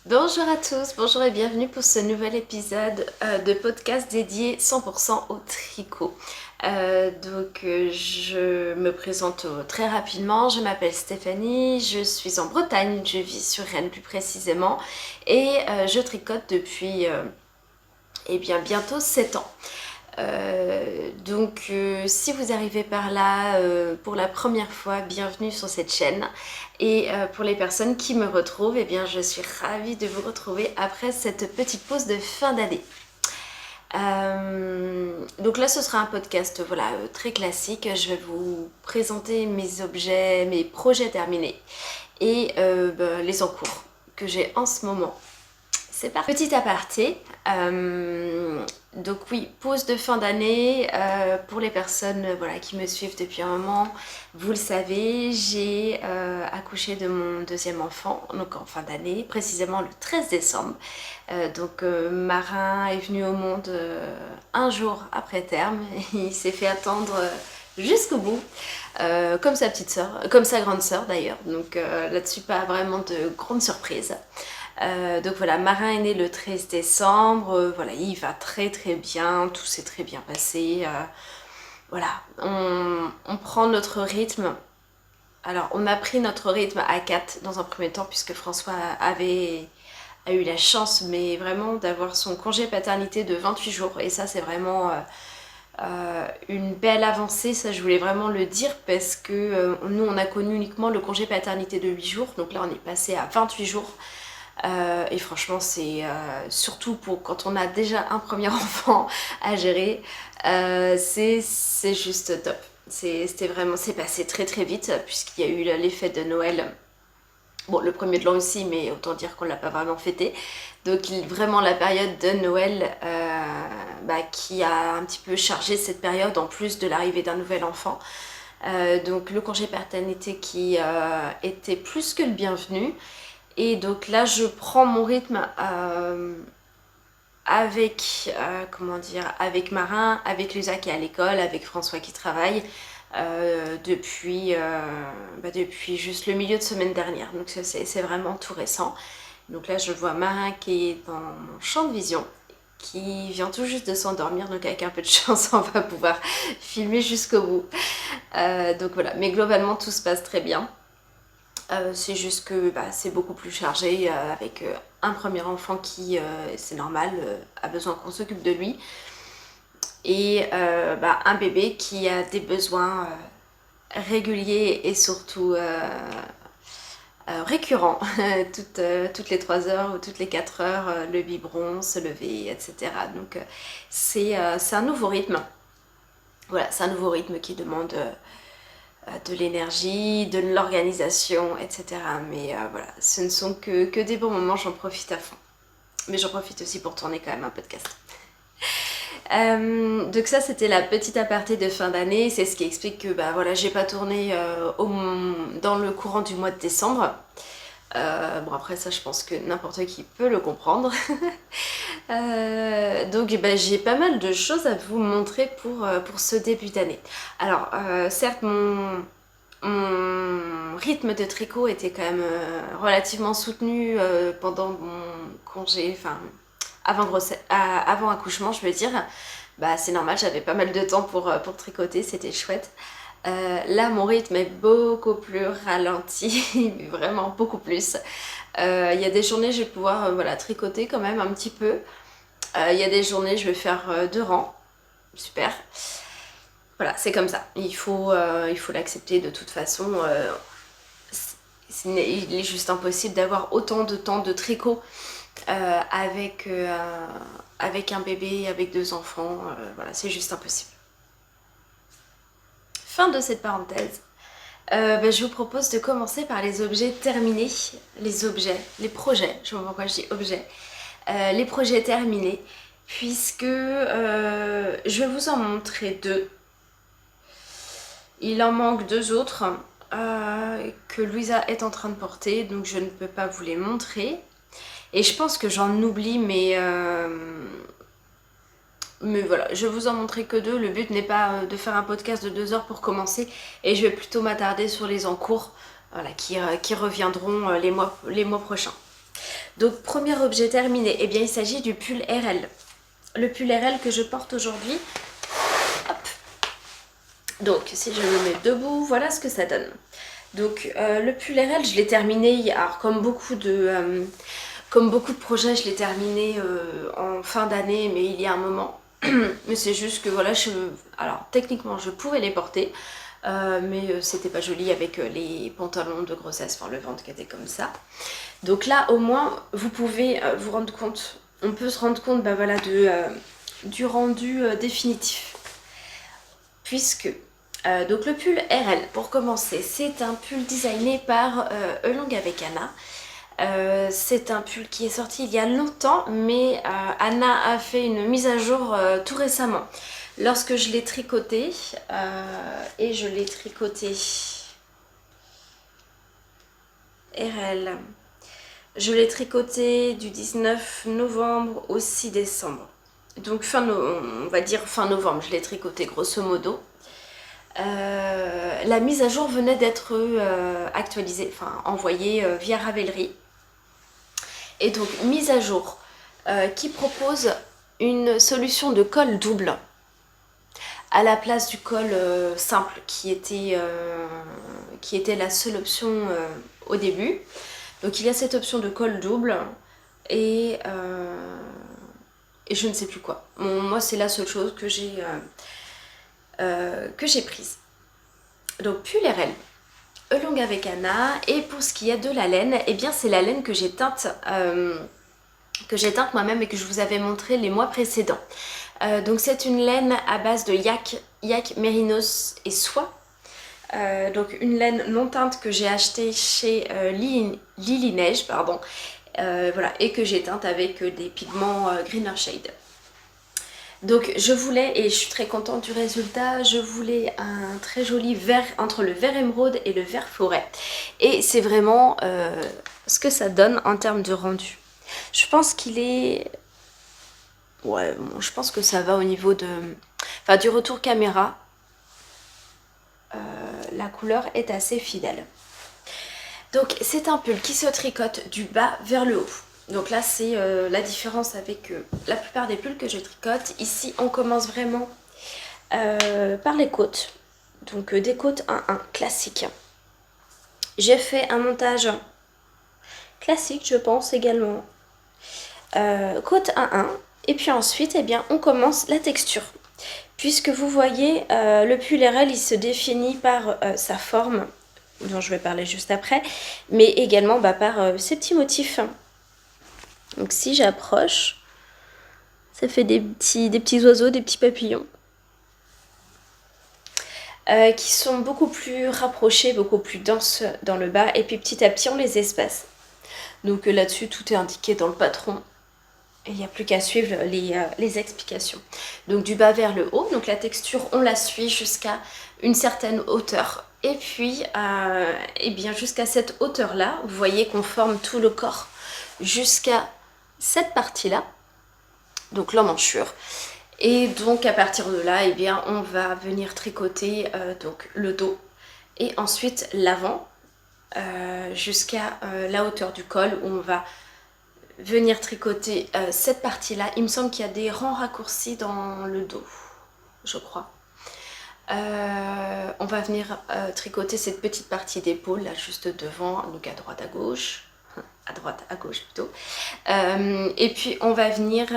Bonjour à tous, bonjour et bienvenue pour ce nouvel épisode de podcast dédié 100% au tricot. Je me présente très rapidement, je m'appelle Stéphanie, je suis en Bretagne, je vis sur Rennes plus précisément et je tricote depuis bientôt 7 ans. Si vous arrivez par là pour la première fois, bienvenue sur cette chaîne. Et pour les personnes qui me retrouvent, je suis ravie de vous retrouver après cette petite pause de fin d'année. Donc là, ce sera un podcast très classique. Je vais vous présenter mes objets, mes projets terminés et les en cours que j'ai en ce moment. C'est parti. Petit aparté, donc oui, pause de fin d'année, pour les personnes qui me suivent depuis un moment, vous le savez, j'ai accouché de mon deuxième enfant, donc en fin d'année, précisément le 13 décembre. Marin est venu au monde un jour après terme, il s'est fait attendre jusqu'au bout, comme sa petite sœur, comme sa grande sœur d'ailleurs, donc là-dessus pas vraiment de grande surprise. Marin est né le 13 décembre, il va très très bien, tout s'est très bien passé, on prend notre rythme. Alors on a pris notre rythme à 4 dans un premier temps puisque François a eu la chance mais vraiment d'avoir son congé paternité de 28 jours et ça c'est vraiment une belle avancée, ça je voulais vraiment le dire parce que nous on a connu uniquement le congé paternité de 8 jours, donc là on est passé à 28 jours. Et franchement c'est surtout pour quand on a déjà un premier enfant à gérer, c'est juste top. C'est passé très très vite puisqu'il y a eu l'effet de Noël. Bon, le premier de l'an aussi, mais autant dire qu'on l'a pas vraiment fêté. Donc vraiment la période de Noël qui a un petit peu chargé cette période en plus de l'arrivée d'un nouvel enfant. Donc le congé paternité qui était plus que le bienvenu. Et donc là, je prends mon rythme avec Marin, avec Lisa qui est à l'école, avec François qui travaille depuis juste le milieu de semaine dernière. Donc c'est vraiment tout récent. Donc là, je vois Marin qui est dans mon champ de vision, qui vient tout juste de s'endormir. Donc avec un peu de chance, on va pouvoir filmer jusqu'au bout. Mais globalement, tout se passe très bien. C'est juste que c'est beaucoup plus chargé avec un premier enfant qui, c'est normal, a besoin qu'on s'occupe de lui. Et un bébé qui a des besoins réguliers et surtout récurrents. Toutes les 3 heures ou toutes les 4 heures, le biberon, se lever, etc. Donc c'est un nouveau rythme. Voilà, c'est un nouveau rythme qui demande de l'énergie, de l'organisation, etc. Mais ce ne sont que des bons moments, j'en profite à fond. Mais j'en profite aussi pour tourner quand même un podcast. Donc ça c'était la petite aparté de fin d'année, c'est ce qui explique que j'ai pas tourné dans le courant du mois de décembre. Après ça je pense que n'importe qui peut le comprendre. J'ai pas mal de choses à vous montrer pour ce début d'année. Alors certes mon rythme de tricot était quand même relativement soutenu pendant mon congé, avant accouchement je veux dire. C'est normal, j'avais pas mal de temps pour tricoter, c'était chouette. Là mon rythme est beaucoup plus ralenti, vraiment beaucoup plus. Il y a des journées je vais pouvoir tricoter quand même un petit peu. Il y a des journées je vais faire 2 rangs, super. Voilà, c'est comme ça, il faut l'accepter de toute façon. Il est juste impossible d'avoir autant de temps de tricot avec un bébé, avec 2 enfants, c'est juste impossible. Fin de cette parenthèse. Je vous propose de commencer par les objets terminés, les projets, je ne sais pas pourquoi je dis objets, les projets terminés, puisque je vais vous en montrer 2. Il en manque 2 autres que Louisa est en train de porter, donc je ne peux pas vous les montrer. Et je pense que j'en oublie, mais voilà, je vais vous en montrer que 2. Le but n'est pas de faire un podcast de 2 heures pour commencer, et je vais plutôt m'attarder sur les en cours qui reviendront les mois prochains. Donc premier objet terminé, eh bien il s'agit du pull RL. Le pull RL que je porte aujourd'hui. Hop. Donc si je me mets debout, voilà ce que ça donne. Donc le pull RL, je l'ai terminé, alors comme beaucoup de projets, je l'ai terminé en fin d'année, mais il y a un moment. Mais c'est juste que voilà, alors techniquement je pouvais les porter, mais c'était pas joli avec les pantalons de grossesse, enfin le ventre qui était comme ça. Donc là au moins vous pouvez vous rendre compte, on peut se rendre compte bah, voilà, du rendu définitif. Puisque donc le pull RL pour commencer, c'est un pull designé par Elong avec Anna. C'est un pull qui est sorti il y a longtemps, mais Anna a fait une mise à jour tout récemment. Lorsque je l'ai tricoté, et je l'ai tricoté RL, je l'ai tricoté du 19 novembre au 6 décembre. Donc on va dire fin novembre, je l'ai tricoté grosso modo. La mise à jour venait d'être actualisée, enfin envoyée via Ravelry. Et donc mise à jour qui propose une solution de col double à la place du col simple qui était la seule option au début. Donc il y a cette option de col double et je ne sais plus quoi. Bon, moi c'est la seule chose que j'ai prise. Donc pull RL, Elong avec Anna. Et pour ce qui est de la laine, eh bien c'est la laine que j'ai teinte moi-même et que je vous avais montré les mois précédents. Donc c'est une laine à base de yak, mérinos et soie. Donc une laine non teinte que j'ai achetée chez Lily Neige, pardon. Voilà, et que j'ai teinte avec des pigments Greener Shade. Donc je voulais, et je suis très contente du résultat, je voulais un très joli vert entre le vert émeraude et le vert forêt. Et c'est vraiment ce que ça donne en termes de rendu. Je pense qu'il est... Ouais, bon, je pense que ça va au niveau de... Enfin, du retour caméra. La couleur est assez fidèle. Donc c'est un pull qui se tricote du bas vers le haut. Donc là c'est la différence avec la plupart des pulls que je tricote. Ici on commence vraiment par les côtes. Donc des côtes 1-1 classiques. J'ai fait un montage classique je pense également. Côte 1-1. Et puis ensuite eh bien, on commence la texture. Puisque vous voyez le pull RL il se définit par sa forme, dont je vais parler juste après, mais également par ces petits motifs. Donc si j'approche, ça fait des petits oiseaux, des petits papillons, qui sont beaucoup plus rapprochés, beaucoup plus denses dans le bas, et puis petit à petit on les espace. Donc là-dessus tout est indiqué dans le patron, et il n'y a plus qu'à suivre les explications. Donc du bas vers le haut, donc la texture on la suit jusqu'à une certaine hauteur. Et puis, et bien jusqu'à cette hauteur-là, vous voyez qu'on forme tout le corps jusqu'à cette partie-là, donc l'emmanchure. Et donc à partir de là, eh bien, on va venir tricoter donc le dos et ensuite l'avant jusqu'à la hauteur du col où on va venir tricoter cette partie-là. Il me semble qu'il y a des rangs raccourcis dans le dos, je crois. On va venir tricoter cette petite partie d'épaule là juste devant, donc à droite à gauche plutôt, et puis on va venir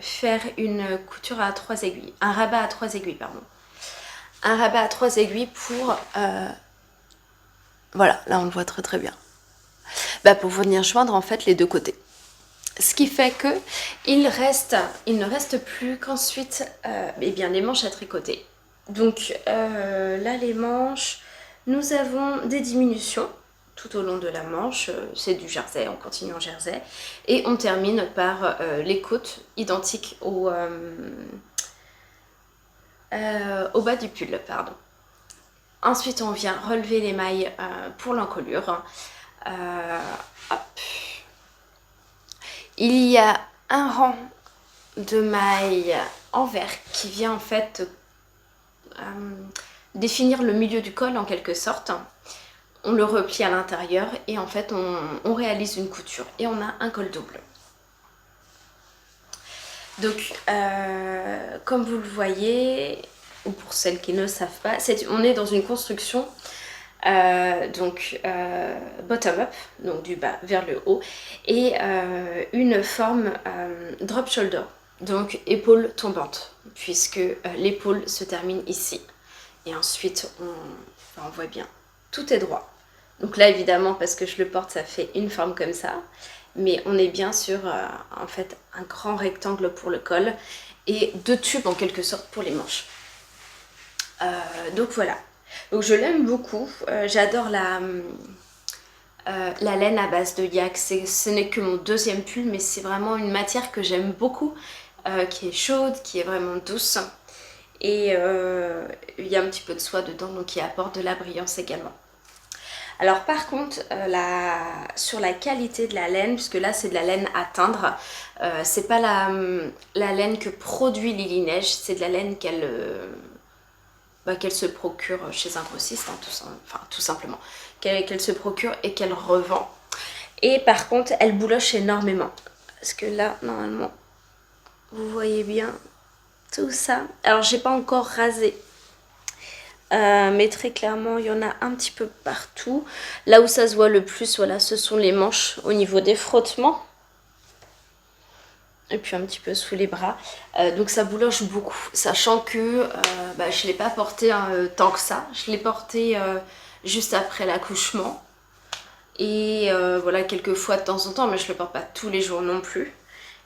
faire une couture à 3 aiguilles, un rabat à 3 aiguilles pardon, un rabat à 3 aiguilles pour voilà, là on le voit très bien, pour venir joindre en fait les deux côtés. Ce qui fait que il ne reste plus qu'ensuite eh bien les manches à tricoter. Donc là les manches, nous avons des diminutions tout au long de la manche, c'est du jersey, on continue en jersey, et on termine par les côtes identiques au bas du pull, pardon. Ensuite on vient relever les mailles pour l'encolure. Hop. Il y a un rang de mailles en vert qui vient en fait définir le milieu du col en quelque sorte. on le replie à l'intérieur et en fait on réalise une couture et on a un col double. Donc comme vous le voyez, ou pour celles qui ne savent pas, on est dans une construction bottom up, donc du bas vers le haut, et une forme drop shoulder, donc épaule tombante, puisque l'épaule se termine ici. Et ensuite, on voit bien, tout est droit. Donc là, évidemment, parce que je le porte, ça fait une forme comme ça. Mais on est bien sur, en fait, un grand rectangle pour le col et 2 tubes, en quelque sorte, pour les manches. Donc voilà. Donc je l'aime beaucoup. J'adore la laine à base de yak. Ce n'est que mon 2e pull, mais c'est vraiment une matière que j'aime beaucoup, qui est chaude, qui est vraiment douce. Et il y a un petit peu de soie dedans, donc qui apporte de la brillance également. Alors par contre, sur la qualité de la laine, puisque là c'est de la laine à teindre, c'est pas la laine que produit Lily Neige, c'est de la laine qu'elle se procure chez un grossiste, hein, tout simplement, qu'elle se procure et qu'elle revend. Et par contre, elle bouloche énormément. Parce que là, normalement, vous voyez bien tout ça. Alors j'ai pas encore rasé, mais très clairement il y en a un petit peu partout. Là où ça se voit le plus, voilà, ce sont les manches au niveau des frottements. Et puis un petit peu sous les bras. Donc ça bouloche beaucoup. Sachant que je ne l'ai pas porté tant que ça. Je l'ai porté juste après l'accouchement. Et voilà, quelques fois de temps en temps, mais je ne le porte pas tous les jours non plus.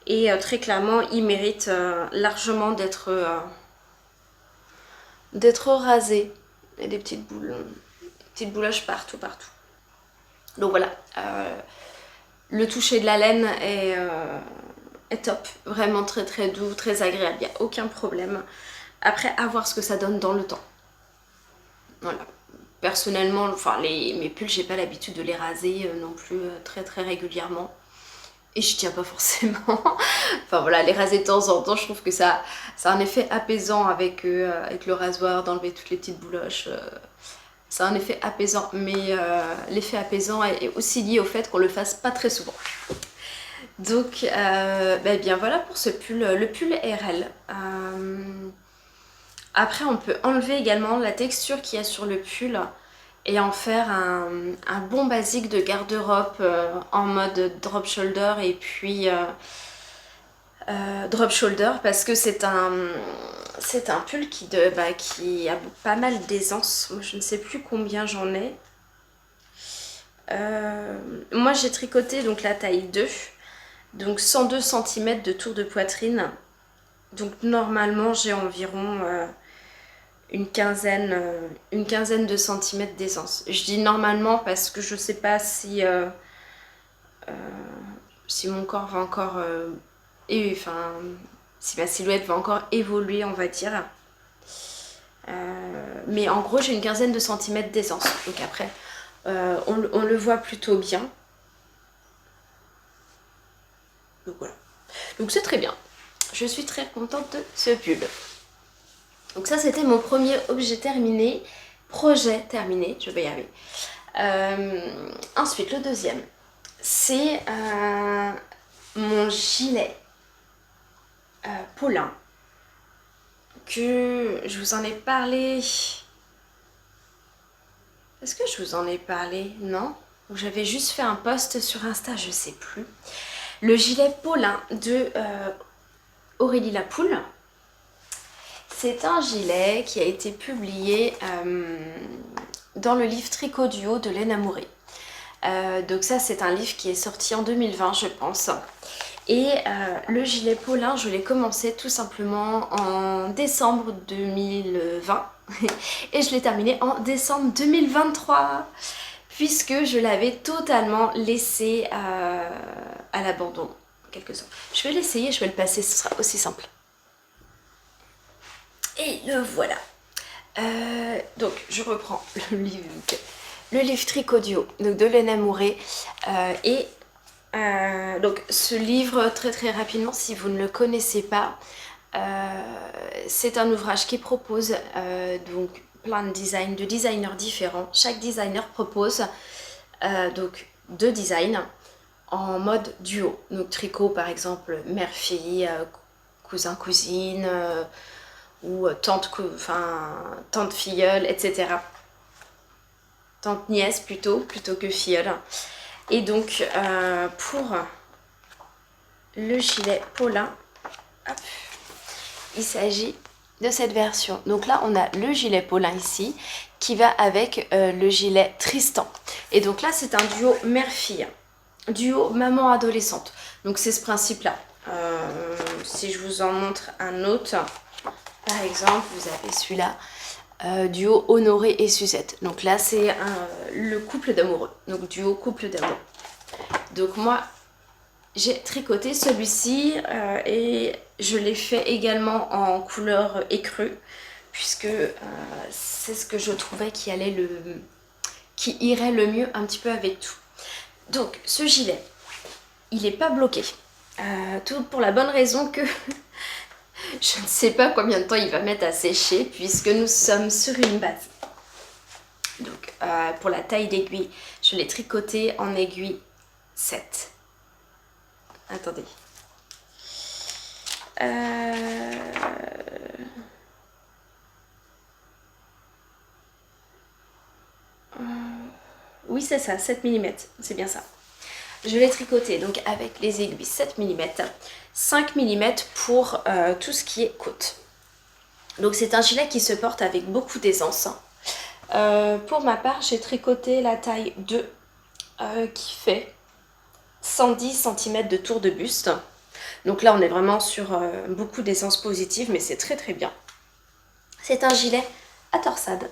Et très clairement, il mérite largement d'être rasé. Il y a des petites bouloches partout. Donc voilà, le toucher de la laine est top. Vraiment très très doux, très agréable, il n'y a aucun problème. Après, à voir ce que ça donne dans le temps. Voilà. Personnellement, mes pulls, j'ai pas l'habitude de les raser non plus très très régulièrement. Et je tiens pas forcément. Enfin voilà, les raser de temps en temps, je trouve que ça a un effet apaisant avec le rasoir, d'enlever toutes les petites bouloches. Ça a un effet apaisant, mais l'effet apaisant est aussi lié au fait qu'on le fasse pas très souvent. Donc, bien voilà pour ce pull, le pull RL. Après, on peut enlever également la texture qu'il y a sur le pull et en faire un bon basique de garde-robe en mode drop shoulder et puis drop shoulder, parce que c'est un pull qui a pas mal d'aisance. Moi je ne sais plus combien j'en ai. Moi j'ai tricoté donc la taille 2, donc 102 cm de tour de poitrine. Donc normalement j'ai environ une quinzaine de centimètres d'aisance. Je dis normalement parce que je sais pas si mon corps va encore si ma silhouette va encore évoluer, on va dire. Mais en gros j'ai une quinzaine de centimètres d'aisance. Donc après on le voit plutôt bien. Donc voilà. Donc c'est très bien. Je suis très contente de ce pull. Donc ça c'était mon premier objet terminé, projet terminé, je vais y arriver. Ensuite le deuxième, c'est mon gilet Paulin, que je vous en ai parlé. Est-ce que je vous en ai parlé? Non? Ou j'avais juste fait un post sur Insta, je sais plus. Le gilet Paulin de Aurélie Lapoule. C'est un gilet qui a été publié dans le livre Tricot Duo de Léna Mouret. Donc ça c'est un livre qui est sorti en 2020 je pense. Et le gilet Paulin je l'ai commencé tout simplement en décembre 2020 et je l'ai terminé en décembre 2023 puisque je l'avais totalement laissé à l'abandon en quelque sorte. Je vais l'essayer, je vais le passer, ce sera aussi simple. Et le voilà. Donc je reprends le livre Tricot Duo donc de Léna Mouret. Donc ce livre, très très rapidement, si vous ne le connaissez pas, c'est un ouvrage qui propose donc plein de designs, de designers différents. Chaque designer propose donc 2 designs en mode duo. Donc tricot par exemple, mère-fille, cousin-cousine, ou tante filleule, etc. Tante nièce plutôt que filleule. Et donc pour le gilet Paulin, hop, il s'agit de cette version. Donc là on a le gilet Paulin ici qui va avec le gilet Tristan. Et donc là c'est un duo mère-fille, duo maman adolescente. Donc c'est ce principe là. Si je vous en montre un autre, par exemple vous avez celui-là, duo Honoré et Suzette. Donc là c'est le couple d'amoureux, donc duo couple d'amoureux. Donc moi j'ai tricoté celui-ci et je l'ai fait également en couleur écrue, puisque c'est ce que je trouvais qui irait le mieux un petit peu avec tout. Donc ce gilet, il n'est pas bloqué, tout pour la bonne raison que je ne sais pas combien de temps il va mettre à sécher, puisque nous sommes sur une base. Donc pour la taille d'aiguille, je l'ai tricoté en aiguille 7. Attendez. Oui, c'est ça, 7 mm, c'est bien ça. Je l'ai tricoté donc avec les aiguilles 7 mm, 5 mm pour tout ce qui est côte. Donc c'est un gilet qui se porte avec beaucoup d'aisance. Pour ma part, j'ai tricoté la taille 2 qui fait 110 cm de tour de buste. Donc là on est vraiment sur beaucoup d'aisance positive, mais c'est très très bien. C'est un gilet à torsade,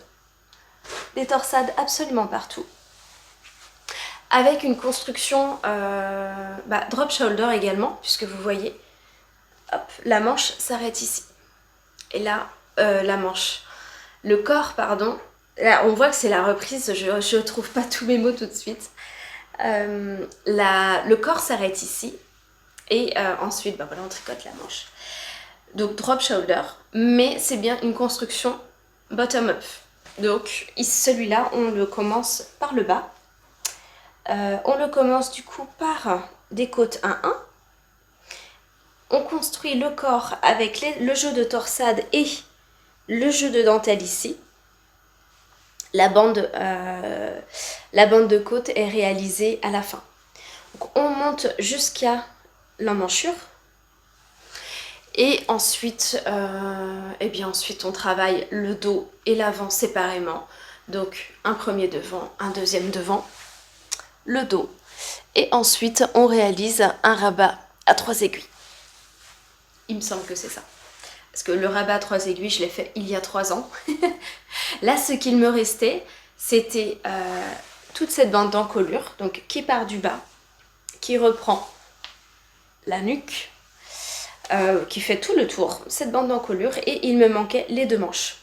des torsades absolument partout, avec une construction drop shoulder également, puisque vous voyez, hop, la manche s'arrête ici. Et là, le corps, pardon, là on voit que c'est la reprise, je trouve pas tous mes mots tout de suite. Le corps s'arrête ici, et ensuite voilà, on tricote la manche. Donc drop shoulder, mais c'est bien une construction bottom up. Donc celui-là on le commence par le bas. On le commence du coup par des côtes 1-1. On construit le corps avec le jeu de torsade et le jeu de dentelle ici. La bande de côte est réalisée à la fin. Donc on monte jusqu'à l'emmanchure. Et ensuite, ensuite on travaille le dos et l'avant séparément. Donc un premier devant, un deuxième devant, le dos. Et ensuite on réalise un rabat à 3 aiguilles. Il me semble que c'est ça. Parce que le rabat à 3 aiguilles, je l'ai fait il y a 3 ans. Là, ce qu'il me restait, c'était toute cette bande d'encolure, donc qui part du bas, qui reprend la nuque, qui fait tout le tour, cette bande d'encolure, et il me manquait les 2 manches.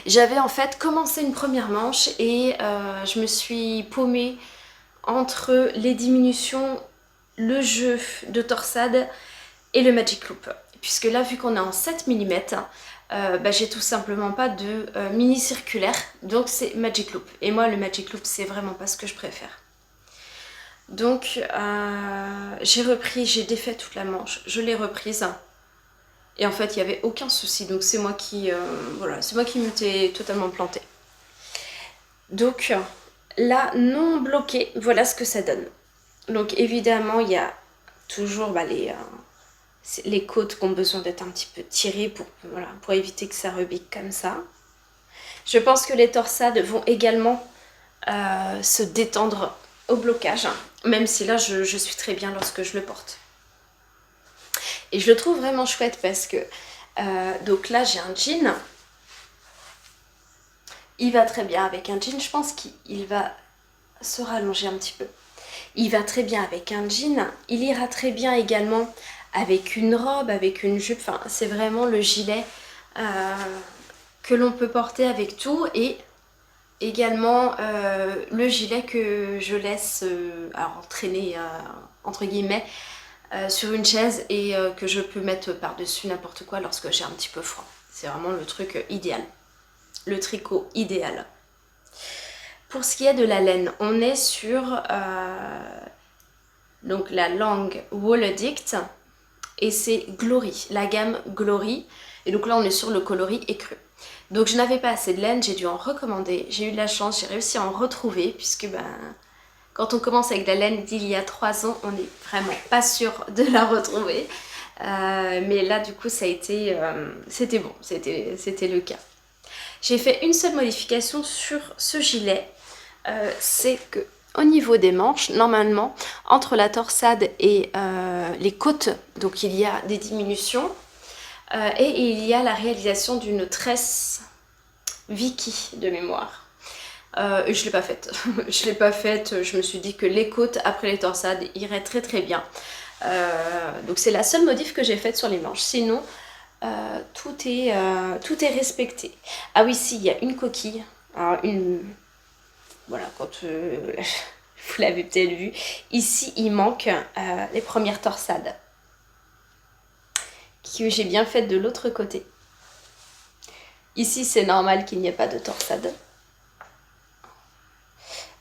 J'avais en fait commencé une première manche et je me suis paumée entre les diminutions, le jeu de torsade et le magic loop. Puisque là, vu qu'on est en 7 mm, j'ai tout simplement pas de mini circulaire, donc c'est magic loop. Et moi, le magic loop, c'est vraiment pas ce que je préfère. Donc, j'ai défait toute la manche, je l'ai reprise. Et en fait, il n'y avait aucun souci, donc c'est moi qui m'étais totalement plantée. Donc, là, non bloqué, voilà ce que ça donne. Donc, évidemment, il y a toujours les côtes qui ont besoin d'être un petit peu tirées pour éviter que ça rebique comme ça. Je pense que les torsades vont également se détendre au blocage, même si là je suis très bien lorsque je le porte. Et je le trouve vraiment chouette parce que donc là j'ai un jean, il va très bien avec un jean, je pense qu'il va se rallonger un petit peu. Il va très bien avec un jean, il ira très bien également avec une robe, avec une jupe, enfin c'est vraiment le gilet que l'on peut porter avec tout, et également le gilet que je laisse traîner entre guillemets sur une chaise et que je peux mettre par-dessus n'importe quoi lorsque j'ai un petit peu froid. C'est vraiment le truc idéal. le tricot idéal. Pour ce qui est de la laine, on est sur donc la langue Wool Addict et c'est Glory, la gamme Glory. Et donc là on est sur le coloris écru. Donc je n'avais pas assez de laine, j'ai dû en recommander. J'ai eu de la chance, j'ai réussi à en retrouver puisque quand on commence avec de la laine d'il y a 3 ans, on n'est vraiment pas sûr de la retrouver. Mais là du coup ça a été, c'était bon, c'était le cas. J'ai fait une seule modification sur ce gilet, c'est que au niveau des manches, normalement, entre la torsade et les côtes, donc il y a des diminutions et il y a la réalisation d'une tresse Vicky de mémoire. Et je ne l'ai pas faite. Je l'ai pas faite, je me suis dit que les côtes après les torsades iraient très très bien. Donc c'est la seule modif que j'ai faite sur les manches. Sinon, tout est respecté. Ah oui, si, il y a une coquille. Alors voilà, quand vous l'avez peut-être vu. Ici, il manque les premières torsades. Que j'ai bien faites de l'autre côté. Ici, c'est normal qu'il n'y ait pas de torsade.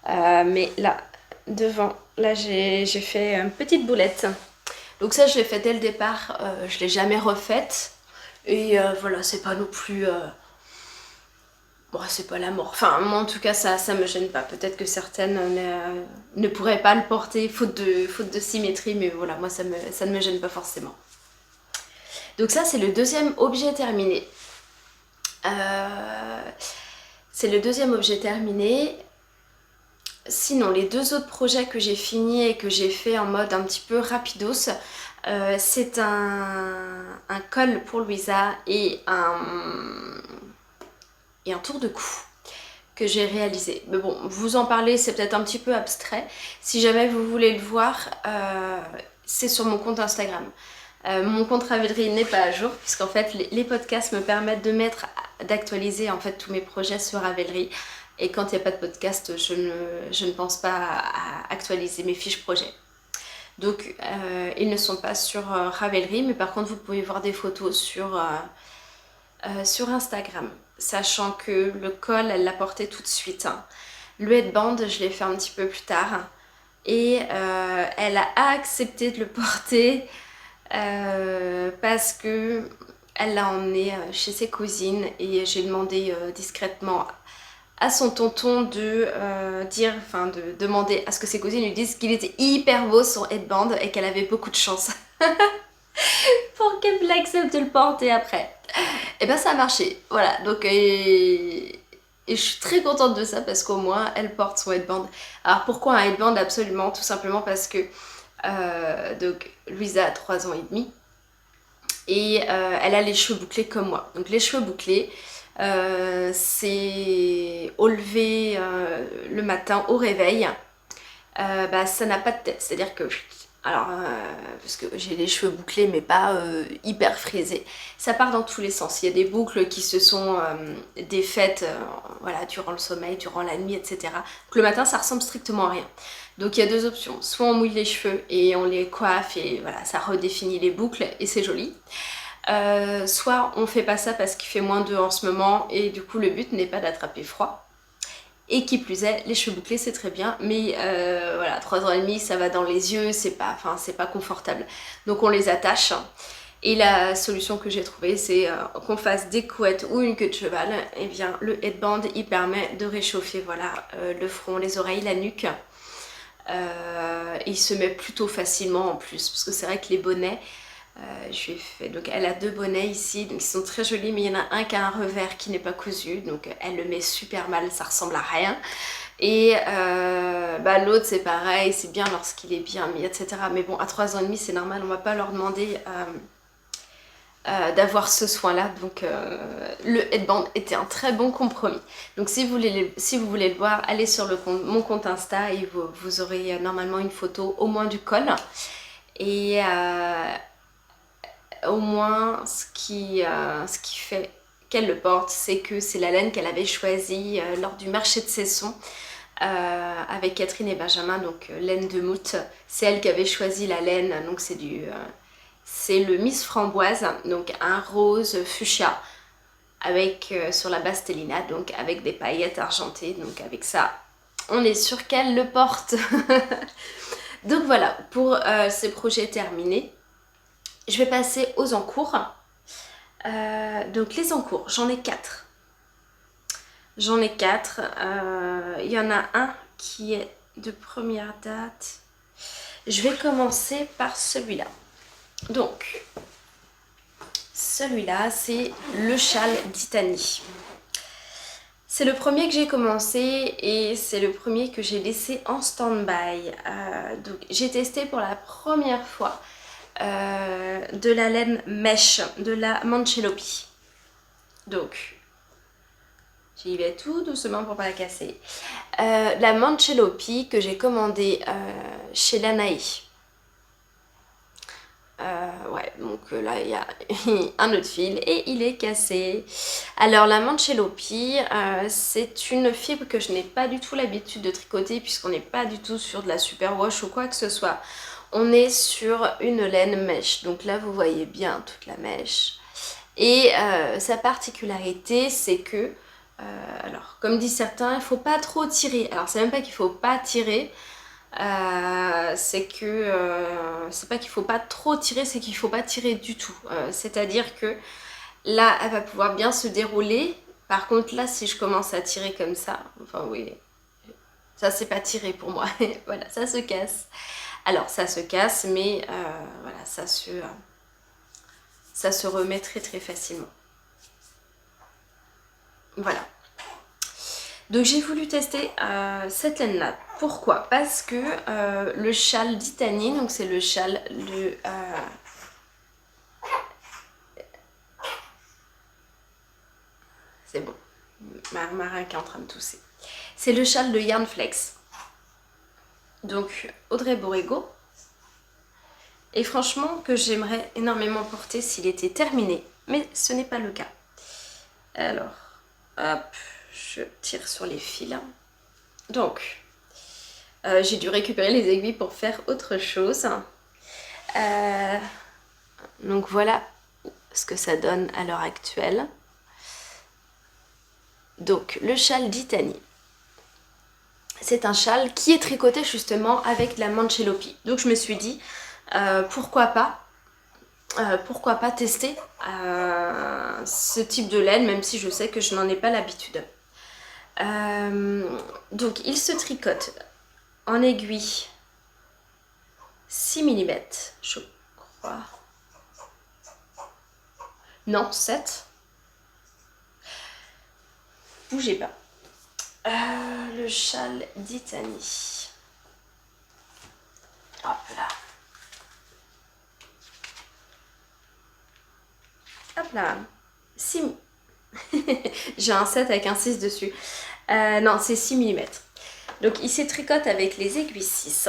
Mais là, devant, là j'ai fait une petite boulette. Donc ça, je l'ai fait dès le départ. Je ne l'ai jamais refaite. Et voilà, c'est pas non plus... Bon, c'est pas la mort. Enfin, moi en tout cas, ça me gêne pas. Peut-être que certaines ne pourraient pas le porter faute de symétrie, mais voilà, moi ça ne me gêne pas forcément. Donc ça, c'est le deuxième objet terminé. C'est le deuxième objet terminé. Sinon, les deux autres projets que j'ai finis et que j'ai fait en mode un petit peu rapidos, c'est un col pour Louisa et un tour de cou que j'ai réalisé. Mais bon, vous en parler, c'est peut-être un petit peu abstrait. Si jamais vous voulez le voir, c'est sur mon compte Instagram. Mon compte Ravelry n'est pas à jour puisqu'en fait les podcasts me permettent d'actualiser en fait tous mes projets sur Ravelry. Et quand il n'y a pas de podcast, je ne pense pas à actualiser mes fiches projets. Donc ils ne sont pas sur Ravelry, mais par contre vous pouvez voir des photos sur Instagram. Sachant que le col, elle l'a porté tout de suite. Le headband, je l'ai fait un petit peu plus tard. Et elle a accepté de le porter parce que elle l'a emmené chez ses cousines et j'ai demandé discrètement à son tonton de demander à ce que ses cousines lui disent qu'il était hyper beau son headband et qu'elle avait beaucoup de chance pour qu'elle accepte de le porter après. Et ben ça a marché, voilà, donc et je suis très contente de ça parce qu'au moins elle porte son headband. Alors pourquoi un headband? Absolument, tout simplement parce que donc Louisa a 3 ans et demi et elle a les cheveux bouclés comme moi. Donc les cheveux bouclés, c'est au lever le matin au réveil, ça n'a pas de tête, c'est à dire que alors parce que j'ai les cheveux bouclés mais pas hyper frisés, ça part dans tous les sens. Il y a des boucles qui se sont défaites voilà, durant le sommeil, durant la nuit, etc. Donc le matin ça ressemble strictement à rien. Donc il y a deux options, soit on mouille les cheveux et on les coiffe et voilà, ça redéfinit les boucles et c'est joli. Soit on fait pas ça parce qu'il fait -2 en ce moment et du coup le but n'est pas d'attraper froid. Et qui plus est, les cheveux bouclés c'est très bien, mais voilà, 3 ans et demi ça va dans les yeux, c'est pas confortable. Donc on les attache. Et la solution que j'ai trouvée, c'est qu'on fasse des couettes ou une queue de cheval. Et bien le headband il permet de réchauffer voilà, le front, les oreilles, la nuque. Et il se met plutôt facilement en plus, parce que c'est vrai que les bonnets, je lui ai fait, donc elle a 2 bonnets ici, donc ils sont très jolis, mais il y en a un qui a un revers qui n'est pas cousu, donc elle le met super mal, ça ressemble à rien. Et l'autre c'est pareil, c'est bien lorsqu'il est bien mis, etc. Mais bon, à 3 ans et demi c'est normal, on va pas leur demander d'avoir ce soin là, donc le headband était un très bon compromis. Donc si vous voulez le voir, allez sur mon compte Insta et vous aurez normalement une photo au moins du col. Et au moins ce qui fait qu'elle le porte, c'est que c'est la laine qu'elle avait choisie lors du marché de Cesson avec Catherine et Benjamin, donc laine de Mout. C'est elle qui avait choisi la laine, donc c'est le Miss Framboise, donc un rose fuchsia. avec sur la base Stellina, donc avec des paillettes argentées. Donc avec ça, on est sûr qu'elle le porte. Donc voilà, pour ces projets terminés, je vais passer aux encours. Donc les encours, j'en ai 4. J'en ai 4. Il y en a un qui est de première date. Je vais commencer par celui-là. Donc, celui-là, c'est le châle d'Itanie. C'est le premier que j'ai commencé et c'est le premier que j'ai laissé en stand-by. Donc, j'ai testé pour la première fois de la laine mèche de la Manchelopi. Donc, j'y vais tout doucement pour pas la casser. La Manchelopi que j'ai commandée chez Lanae. Ouais, donc là il y a un autre fil et il est cassé. Alors la Manchelopi, c'est une fibre que je n'ai pas du tout l'habitude de tricoter puisqu'on n'est pas du tout sur de la superwash ou quoi que ce soit. On est sur une laine mèche. Donc là vous voyez bien toute la mèche. Et sa particularité c'est que, alors comme disent certains, il ne faut pas trop tirer. Alors c'est même pas qu'il ne faut pas tirer. C'est que c'est pas qu'il faut pas trop tirer, c'est qu'il faut pas tirer du tout. C'est-à-dire que là, elle va pouvoir bien se dérouler. Par contre, là, si je commence à tirer comme ça, enfin oui, ça c'est pas tirer pour moi. Voilà, ça se casse. Alors, ça se casse, mais voilà, ça se remet très très facilement. Voilà. Donc j'ai voulu tester cette laine là. Pourquoi? Parce que le châle d'Itanie, donc c'est le châle de... c'est bon, ma marin qui est en train de tousser. C'est le châle de Yarnflex. Donc Audrey Borrego. Et franchement que j'aimerais énormément porter s'il était terminé. Mais ce n'est pas le cas. Alors, hop, je tire sur les fils. Donc... j'ai dû récupérer les aiguilles pour faire autre chose. Donc voilà ce que ça donne à l'heure actuelle. Donc le châle d'Itanie. C'est un châle qui est tricoté justement avec de la Manchelopi. Donc je me suis dit pourquoi pas tester ce type de laine, même si je sais que je n'en ai pas l'habitude. Donc il se tricote en aiguille 6 mm, je crois. Non, 7. Bougez pas. Le châle d'Itanie. Hop là. Hop là. 6. J'ai un 7 avec un 6 dessus. Non, c'est 6 mm. Donc il se tricote avec les aiguilles 6.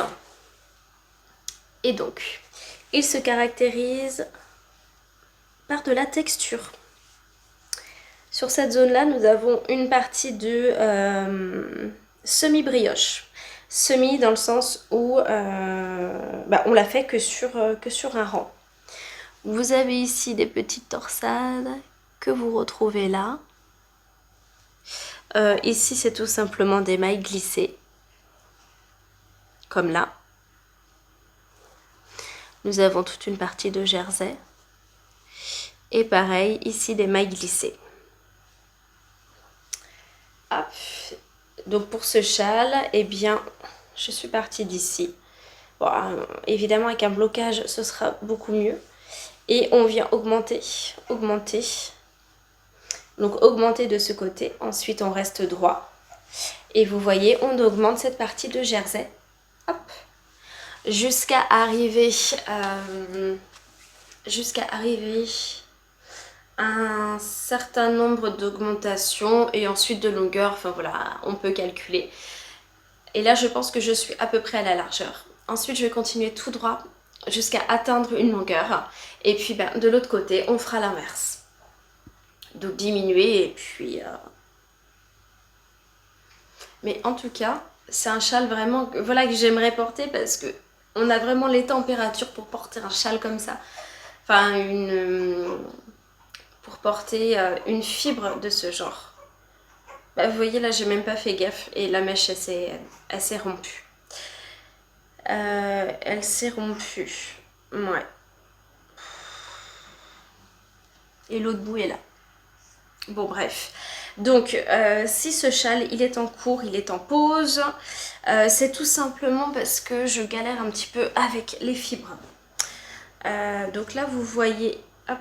Et donc, il se caractérise par de la texture. Sur cette zone-là, nous avons une partie de semi-brioche. Semi dans le sens où on l'a fait que sur un rang. Vous avez ici des petites torsades que vous retrouvez là. Ici, c'est tout simplement des mailles glissées. Comme là. Nous avons toute une partie de jersey. Et pareil, ici des mailles glissées. Hop. Donc pour ce châle, eh bien, je suis partie d'ici. Bon, évidemment, avec un blocage, ce sera beaucoup mieux. Et on vient augmenter. Donc augmenter de ce côté. Ensuite, on reste droit. Et vous voyez, on augmente cette partie de jersey. Hop. Jusqu'à arriver à un certain nombre d'augmentations et ensuite de longueur. Enfin voilà, on peut calculer. Et là, je pense que je suis à peu près à la largeur. Ensuite, je vais continuer tout droit jusqu'à atteindre une longueur. Et puis, de l'autre côté, on fera l'inverse. Donc, diminuer et puis... Mais en tout cas, c'est un châle vraiment que j'aimerais porter parce que on a vraiment les températures pour porter un châle comme ça. Enfin, pour porter une fibre de ce genre. Bah, vous voyez là, j'ai même pas fait gaffe et la mèche elle s'est rompue. Elle s'est rompue. Ouais. Et l'autre bout est là. Bon bref. Donc si ce châle il est en cours, il est en pause, c'est tout simplement parce que je galère un petit peu avec les fibres. Donc là vous voyez, hop,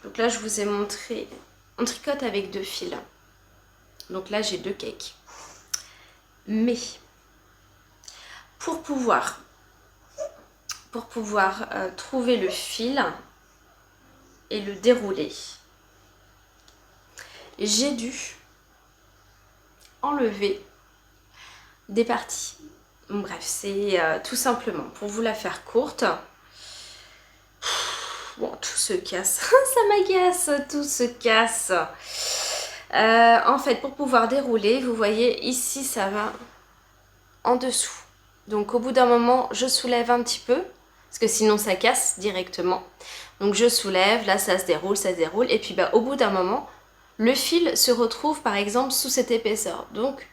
donc là je vous ai montré, on tricote avec 2 fils. Donc là j'ai 2 cakes. Mais pour pouvoir trouver le fil et le dérouler, j'ai dû enlever des parties. Bref, c'est tout simplement, pour vous la faire courte, bon, tout se casse, ça m'agace, tout se casse. En fait, pour pouvoir dérouler, vous voyez, ici, ça va en dessous. Donc, au bout d'un moment, je soulève un petit peu, parce que sinon, ça casse directement. Donc, je soulève, là, ça se déroule, et puis, bah, au bout d'un moment, le fil se retrouve, par exemple, sous cette épaisseur. Donc,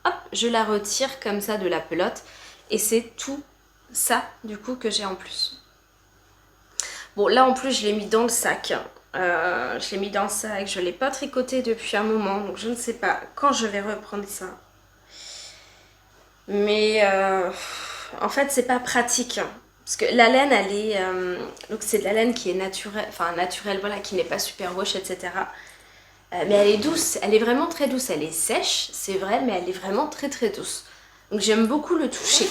hop, je la retire comme ça de la pelote, et c'est tout ça, du coup, que j'ai en plus. Bon, là en plus je l'ai mis dans le sac. Je l'ai mis dans le sac, je ne l'ai pas tricoté depuis un moment, donc je ne sais pas quand je vais reprendre ça. Mais en fait c'est pas pratique. Parce que la laine elle est... donc c'est de la laine qui est naturelle, enfin naturelle, voilà, qui n'est pas super wash, etc. Mais elle est douce, elle est vraiment très douce. Elle est sèche, c'est vrai, mais elle est vraiment très très douce. Donc j'aime beaucoup le toucher.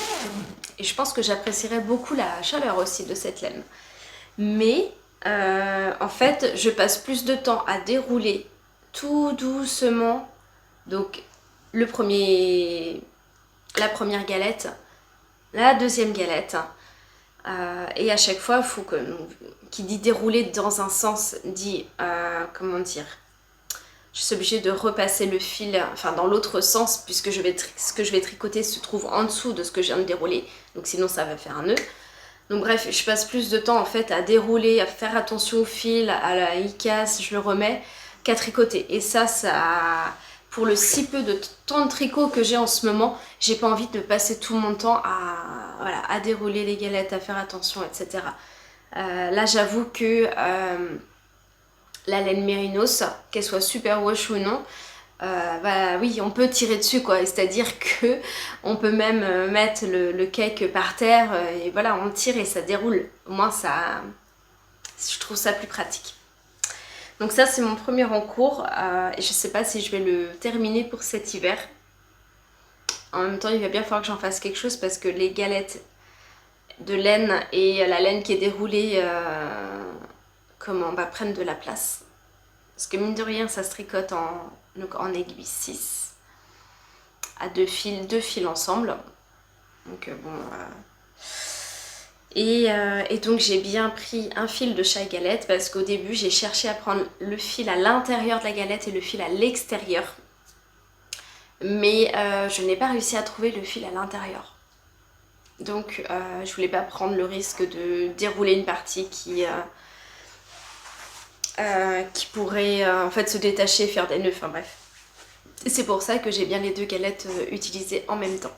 Et je pense que j'apprécierais beaucoup la chaleur aussi de cette laine. Mais en fait, je passe plus de temps à dérouler tout doucement. Donc, la première galette, la deuxième galette. Et à chaque fois, il faut que... Qui dit dérouler dans un sens, dit... comment dire, je suis obligée de repasser le fil, enfin dans l'autre sens, puisque ce que je vais tricoter se trouve en dessous de ce que je viens de dérouler. Donc sinon, ça va faire un nœud. Donc bref, je passe plus de temps en fait à dérouler, à faire attention au fil, à la il casse, je le remets, qu'à tricoter. Et ça, pour le si peu de temps de tricot que j'ai en ce moment, j'ai pas envie de passer tout mon temps à dérouler les galettes, à faire attention, etc. Là, j'avoue que la laine mérinos, qu'elle soit super wash ou non, bah oui, on peut tirer dessus quoi, c'est-à-dire que on peut même mettre le cake par terre et voilà, on tire et ça déroule. Au moins ça, je trouve ça plus pratique. Donc ça c'est mon premier en cours et je sais pas si je vais le terminer pour cet hiver. En même temps il va bien falloir que j'en fasse quelque chose parce que les galettes de laine et la laine qui est déroulée prennent de la place. Parce que mine de rien ça se tricote en aiguille 6 à 2 fils ensemble. Donc bon... Et donc j'ai bien pris un fil de chaque galette parce qu'au début j'ai cherché à prendre le fil à l'intérieur de la galette et le fil à l'extérieur. Mais je n'ai pas réussi à trouver le fil à l'intérieur. Donc je voulais pas prendre le risque de dérouler une partie qui pourrait en fait se détacher et faire des nœuds, enfin bref. C'est pour ça que j'ai bien les 2 galettes utilisées en même temps.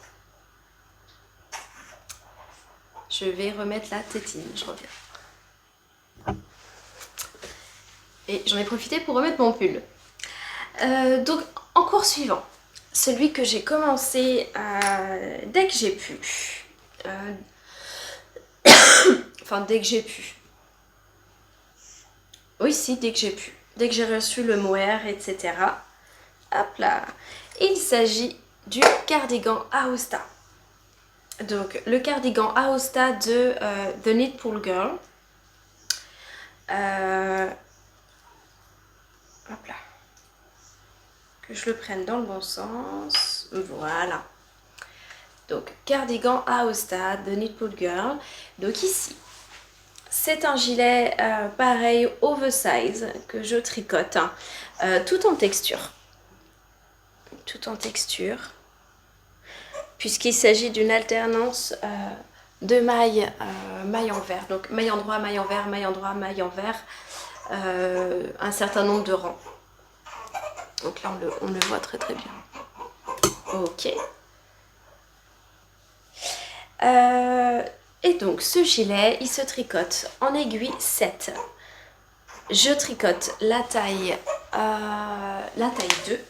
Je vais remettre la tétine, je reviens. Et j'en ai profité pour remettre mon pull. Donc en cours suivant, celui que j'ai commencé dès que j'ai pu. Enfin dès que j'ai pu. Oui si, dès que j'ai pu. Dès que j'ai reçu le mohair, etc. Hop là. Il s'agit du cardigan Aosta. Donc le cardigan Aosta de The Knit Pool Girl. Hop là. Que je le prenne dans le bon sens. Voilà. Donc cardigan Aosta de Knit Pool Girl. Donc ici, c'est un gilet pareil oversize que je tricote. Tout en texture. Tout en texture. Puisqu'il s'agit d'une alternance de mailles envers. Donc maille en droit, maille envers, maille en droit, maille envers. un certain nombre de rangs. Donc là on le voit très très bien. Ok. Et donc ce gilet il se tricote en aiguille 7. Je tricote la taille 2.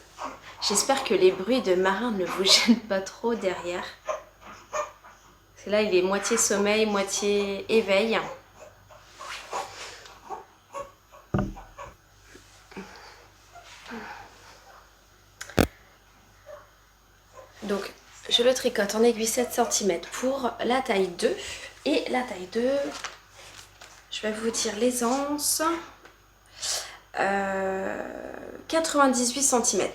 J'espère que les bruits de marins ne vous gênent pas trop derrière. Parce que là il est moitié sommeil, moitié éveil. Donc je le tricote en aiguille 7 cm pour la taille 2. Et la taille 2, je vais vous dire l'aisance, 98 cm.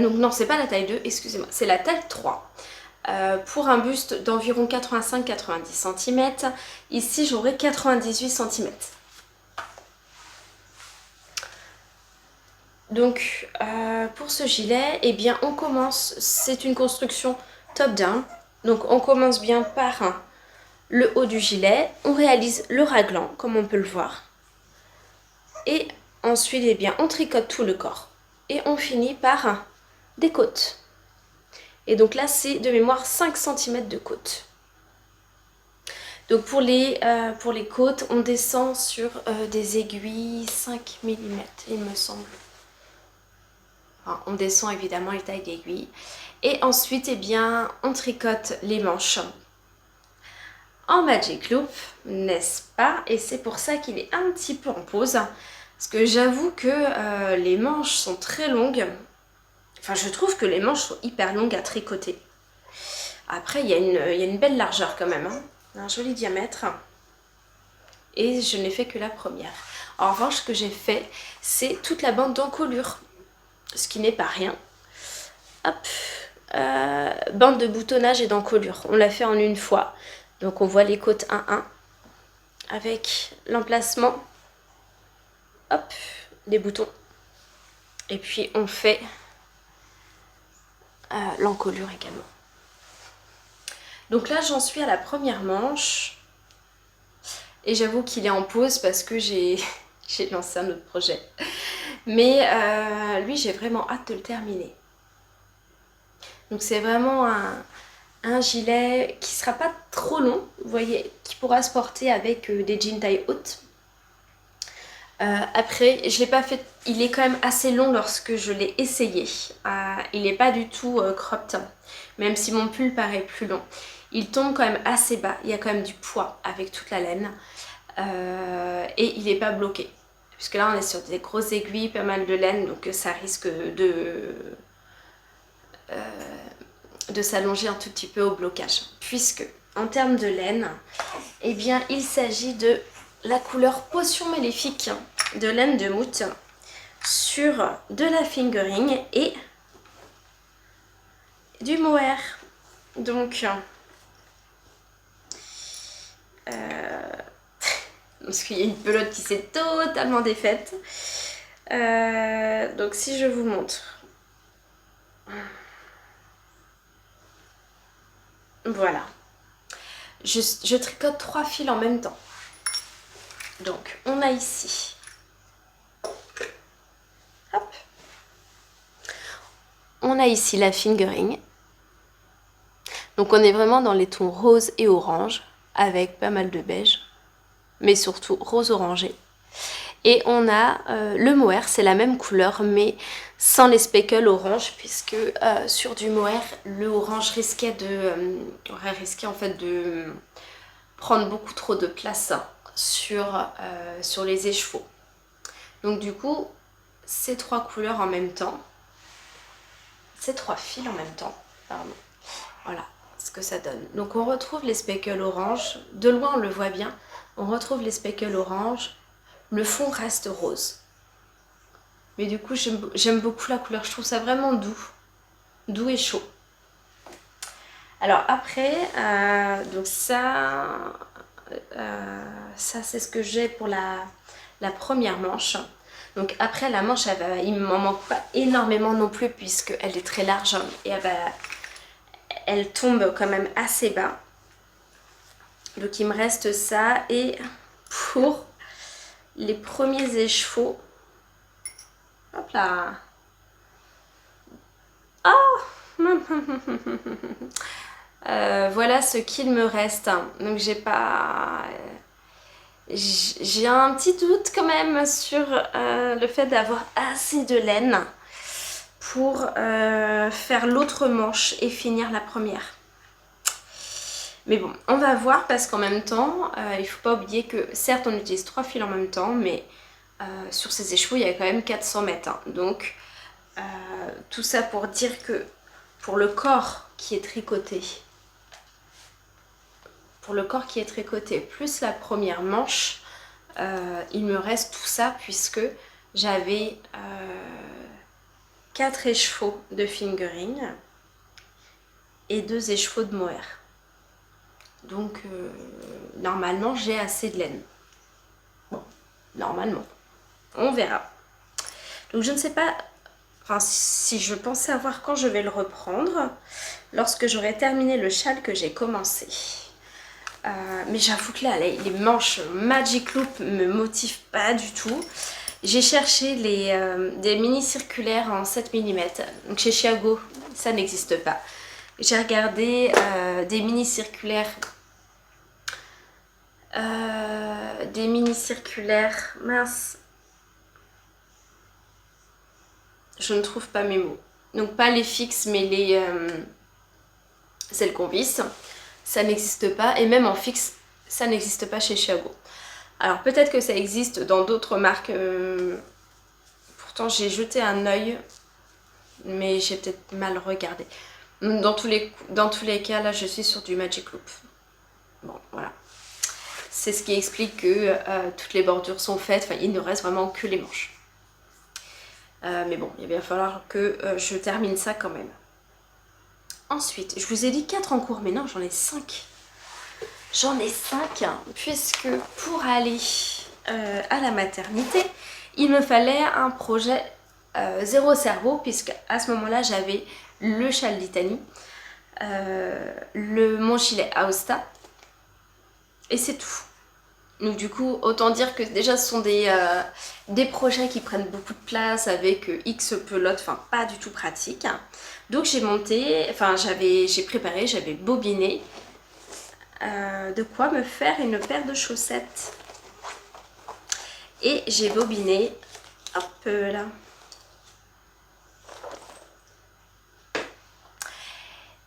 Donc non, c'est pas la taille 2, excusez-moi, c'est la taille 3. Pour un buste d'environ 85-90 cm, ici j'aurai 98 cm. Donc pour ce gilet, eh bien on commence, c'est une construction top-down. Donc on commence bien par le haut du gilet, on réalise le raglan comme on peut le voir. Et ensuite, eh bien, on tricote tout le corps. Et on finit par des côtes. Et donc là, c'est de mémoire 5 cm de côte. Donc pour les côtes, on descend sur des aiguilles 5 mm, il me semble. Enfin, on descend évidemment les tailles d'aiguilles. Et ensuite, eh bien, on tricote les manches en Magic Loop, n'est-ce pas? Et c'est pour ça qu'il est un petit peu en pause. Parce que j'avoue que les manches sont très longues. Enfin, je trouve que les manches sont hyper longues à tricoter. Après, il y a une belle largeur quand même. Hein. Un joli diamètre. Et je n'ai fait que la première. En revanche, ce que j'ai fait, c'est toute la bande d'encolure. Ce qui n'est pas rien. Hop. Bande de boutonnage et d'encolure. On l'a fait en une fois. Donc on voit les côtes 1-1 avec l'emplacement, hop, des boutons. Et puis on fait l'encolure également. Donc là j'en suis à la première manche. Et j'avoue qu'il est en pause parce que j'ai lancé un autre projet. Mais lui j'ai vraiment hâte de le terminer. Donc c'est vraiment un gilet qui sera pas trop long, vous voyez, qui pourra se porter avec des jeans taille haute. Après, je l'ai pas fait, il est quand même assez long lorsque je l'ai essayé. Il n'est pas du tout cropped, même si mon pull paraît plus long. Il tombe quand même assez bas, il y a quand même du poids avec toute la laine. Et il n'est pas bloqué. Puisque là on est sur des grosses aiguilles, pas mal de laine, donc ça risque de s'allonger un tout petit peu au blocage. Puisque en termes de laine, eh bien il s'agit de la couleur Potion Maléfique de laine de moute sur de la fingering et du mohair. Donc parce qu'il y a une pelote qui s'est totalement défaite. Donc si je vous montre, voilà, je tricote 3 fils en même temps. Donc on a ici, hop, on a ici la fingering. Donc on est vraiment dans les tons rose et orange avec pas mal de beige, mais surtout rose orangé. Et on a le mohair, c'est la même couleur mais sans les speckles orange, puisque sur du mohair, le orange aurait risqué en fait de prendre beaucoup trop de place sur les écheveaux. Donc du coup, ces 3 couleurs en même temps, ces 3 fils en même temps, pardon, voilà ce que ça donne. Donc on retrouve les speckles orange, de loin on le voit bien, on retrouve les speckles orange, le fond reste rose. Mais du coup j'aime beaucoup la couleur, je trouve ça vraiment doux et chaud. Alors après, donc ça c'est ce que j'ai pour la première manche. Donc après la manche, il ne m'en manque pas énormément non plus puisqu'elle est très large et elle tombe quand même assez bas. Donc il me reste ça et pour les premiers écheveaux. Hop là. Oh. Voilà ce qu'il me reste. Donc j'ai pas... J'ai un petit doute quand même sur le fait d'avoir assez de laine pour faire l'autre manche et finir la première. Mais bon, on va voir parce qu'en même temps, il ne faut pas oublier que certes on utilise 3 fils en même temps, mais sur ces écheveaux il y a quand même 400 mètres. Hein. Donc tout ça pour dire que pour le corps qui est tricoté, plus la première manche, il me reste tout ça puisque j'avais 4 écheveaux de fingering et 2 écheveaux de mohair. Donc normalement j'ai assez de laine. Bon, normalement. On verra. Donc je ne sais pas, enfin si je pense savoir quand je vais le reprendre, lorsque j'aurai terminé le châle que j'ai commencé. Mais j'avoue que là, les manches Magic Loop me motivent pas du tout. J'ai cherché des mini circulaires en 7 mm. Donc chez Chiago, ça n'existe pas. J'ai regardé des mini circulaires. Mince. Je ne trouve pas mes mots. Donc pas les fixes, mais celles qu'on visse. Ça n'existe pas. Et même en fixe, ça n'existe pas chez Chiago. Alors peut-être que ça existe dans d'autres marques. Pourtant j'ai jeté un œil. Mais j'ai peut-être mal regardé. Dans tous les cas, là je suis sur du Magic Loop. Bon, voilà. C'est ce qui explique que toutes les bordures sont faites. Enfin, il ne reste vraiment que les manches. Mais bon, il va falloir que je termine ça quand même. Ensuite, je vous ai dit 4 en cours, mais non, j'en ai 5. J'en ai 5, puisque pour aller à la maternité, il me fallait un projet zéro cerveau, puisque à ce moment-là, j'avais le châle d'Italie, mon gilet Aosta, et c'est tout. Donc du coup, autant dire que déjà ce sont des projets qui prennent beaucoup de place avec X pelotes, enfin pas du tout pratique. Donc j'ai monté, enfin j'ai préparé, j'avais bobiné de quoi me faire une paire de chaussettes. Et j'ai bobiné, hop là.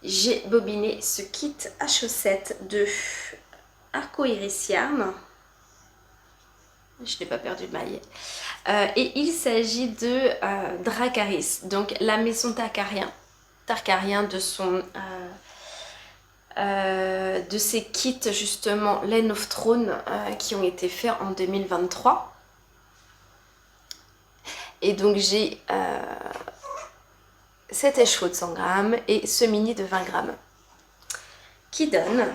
J'ai bobiné ce kit à chaussettes de Arcoiris Yarn. Je n'ai pas perdu de maille. Et il s'agit de Dracarys, donc la maison Targaryen de ses kits justement Laine of Throne qui ont été faits en 2023. Et donc j'ai cet écheveau de 100 grammes et ce mini de 20 grammes qui donne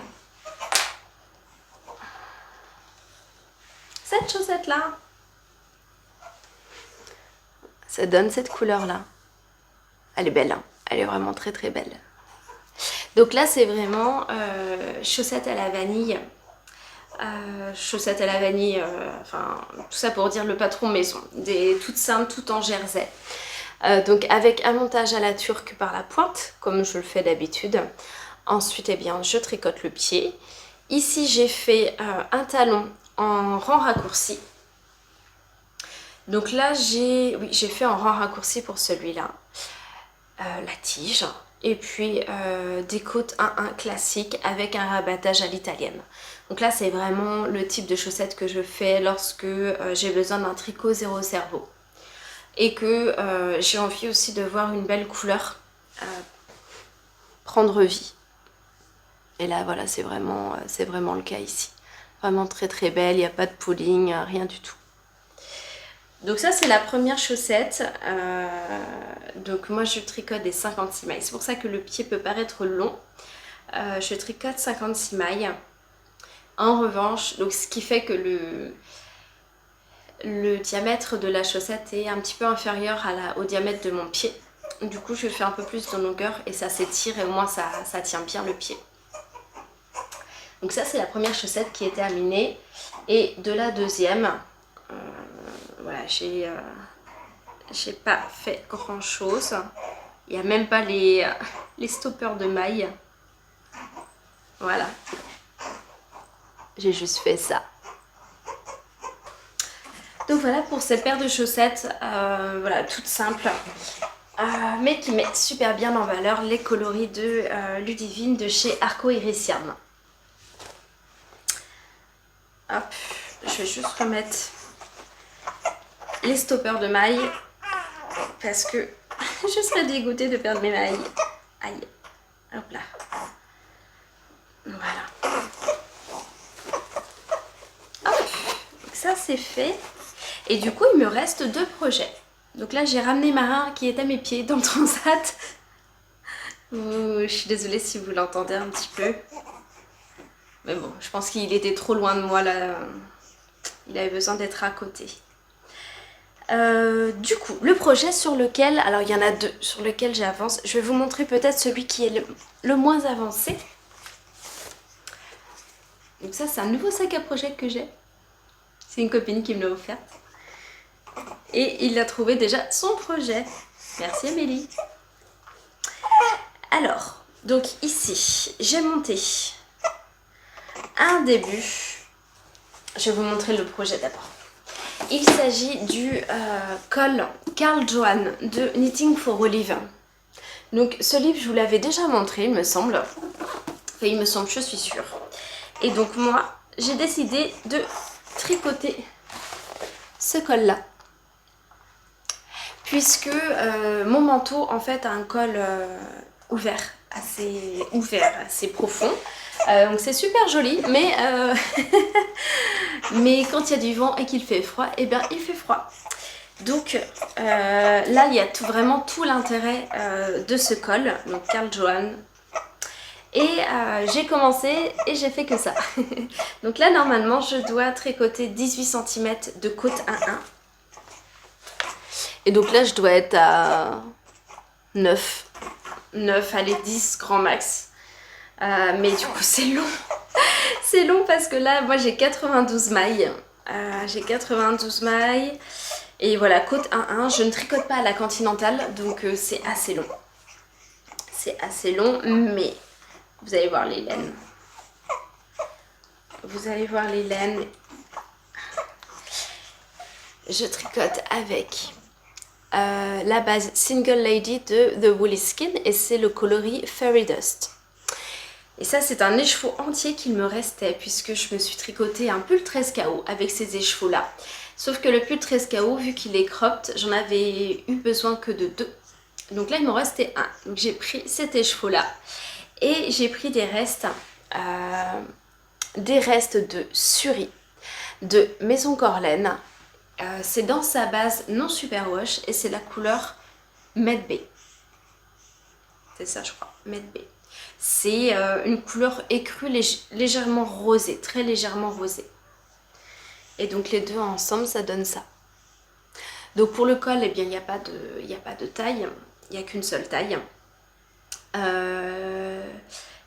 cette chaussette là. Ça donne cette couleur là. Elle est belle, hein. Elle est vraiment très très belle. Donc là c'est vraiment chaussette à la vanille. Chaussettes à la vanille, enfin tout ça pour dire le patron maison. Toutes simples, tout en jersey. Donc avec un montage à la turque par la pointe, comme je le fais d'habitude. Ensuite, eh bien, je tricote le pied. Ici, j'ai fait un talon en rang raccourci. Donc là, j'ai fait en rang raccourci pour celui-là. La tige. Et puis des côtes 1-1 classiques avec un rabattage à l'italienne. Donc là, c'est vraiment le type de chaussettes que je fais lorsque j'ai besoin d'un tricot zéro cerveau. Et que j'ai envie aussi de voir une belle couleur prendre vie. Et là voilà, c'est vraiment le cas ici. Vraiment très très belle, il n'y a pas de pooling, rien du tout. Donc ça c'est la première chaussette. Donc moi je tricote des 56 mailles. C'est pour ça que le pied peut paraître long. Je tricote 56 mailles. En revanche, donc ce qui fait que le diamètre de la chaussette est un petit peu inférieur au diamètre de mon pied. Du coup je fais un peu plus de longueur et ça s'étire et au moins ça tient bien le pied. Donc ça c'est la première chaussette qui est terminée. Et de la deuxième, Voilà, j'ai pas fait grand chose. Il n'y a même pas les stoppeurs de mailles. Voilà. J'ai juste fait ça. Donc voilà pour cette paire de chaussettes, voilà, toute simple, mais qui met super bien en valeur les coloris de Ludivine de chez Arco Irisium. Hop, je vais juste remettre les stoppers de mailles parce que je serais dégoûtée de perdre mes mailles. Aïe, hop là. Voilà. Hop, donc ça c'est fait. Et du coup, il me reste 2 projets. Donc là, j'ai ramené Marin qui est à mes pieds dans le transat. Je suis désolée si vous l'entendez un petit peu. Mais bon, je pense qu'il était trop loin de moi là. Il avait besoin d'être à côté. Du coup, le projet sur lequel... Alors, il y en a 2 sur lesquels j'avance. Je vais vous montrer peut-être celui qui est le moins avancé. Donc ça, c'est un nouveau sac à projet que j'ai. C'est une copine qui me l'a offert. Et il a trouvé déjà son projet. Merci Amélie. Alors, donc ici, j'ai monté un début. Je vais vous montrer le projet d'abord. Il s'agit du col Karl Johan de Knitting for Olive. Donc ce livre, je vous l'avais déjà montré, il me semble. Enfin, il me semble, je suis sûre. Et donc moi, j'ai décidé de tricoter ce col-là. Puisque mon manteau en fait a un col assez profond. Donc c'est super joli, mais, mais quand il y a du vent et qu'il fait froid, et bien il fait froid. Donc là il y a vraiment tout l'intérêt de ce col, donc Karl Johan. Et j'ai commencé et j'ai fait que ça. Donc là normalement je dois tricoter 18 cm de côte 1-1. Et donc là, je dois être à 9, allez 10 grand max. Mais du coup, c'est long. C'est long parce que là, moi, j'ai 92 mailles. Et voilà, côte 1-1. Je ne tricote pas à la continentale, donc c'est assez long. C'est assez long, mais vous allez voir les laines. Vous allez voir les laines. Je tricote avec... la base Single Lady de The Woolly Skin et c'est le coloris Fairy Dust. Et ça c'est un écheveau entier qu'il me restait puisque je me suis tricoté un pull 13 KO avec ces écheveaux là. Sauf que le pull 13 KO, vu qu'il est cropped, j'en avais eu besoin que de 2. Donc là il m'en restait un. Donc j'ai pris cet écheveau là et j'ai pris des restes de Suri de Maison Corlaine. C'est dans sa base non superwash et c'est la couleur Med B. C'est ça je crois, Med B. C'est une couleur écrue légèrement rosée, très légèrement rosée. Et donc les deux ensemble ça donne ça. Donc pour le col, eh bien il n'y a pas de taille, il n'y a qu'une seule taille.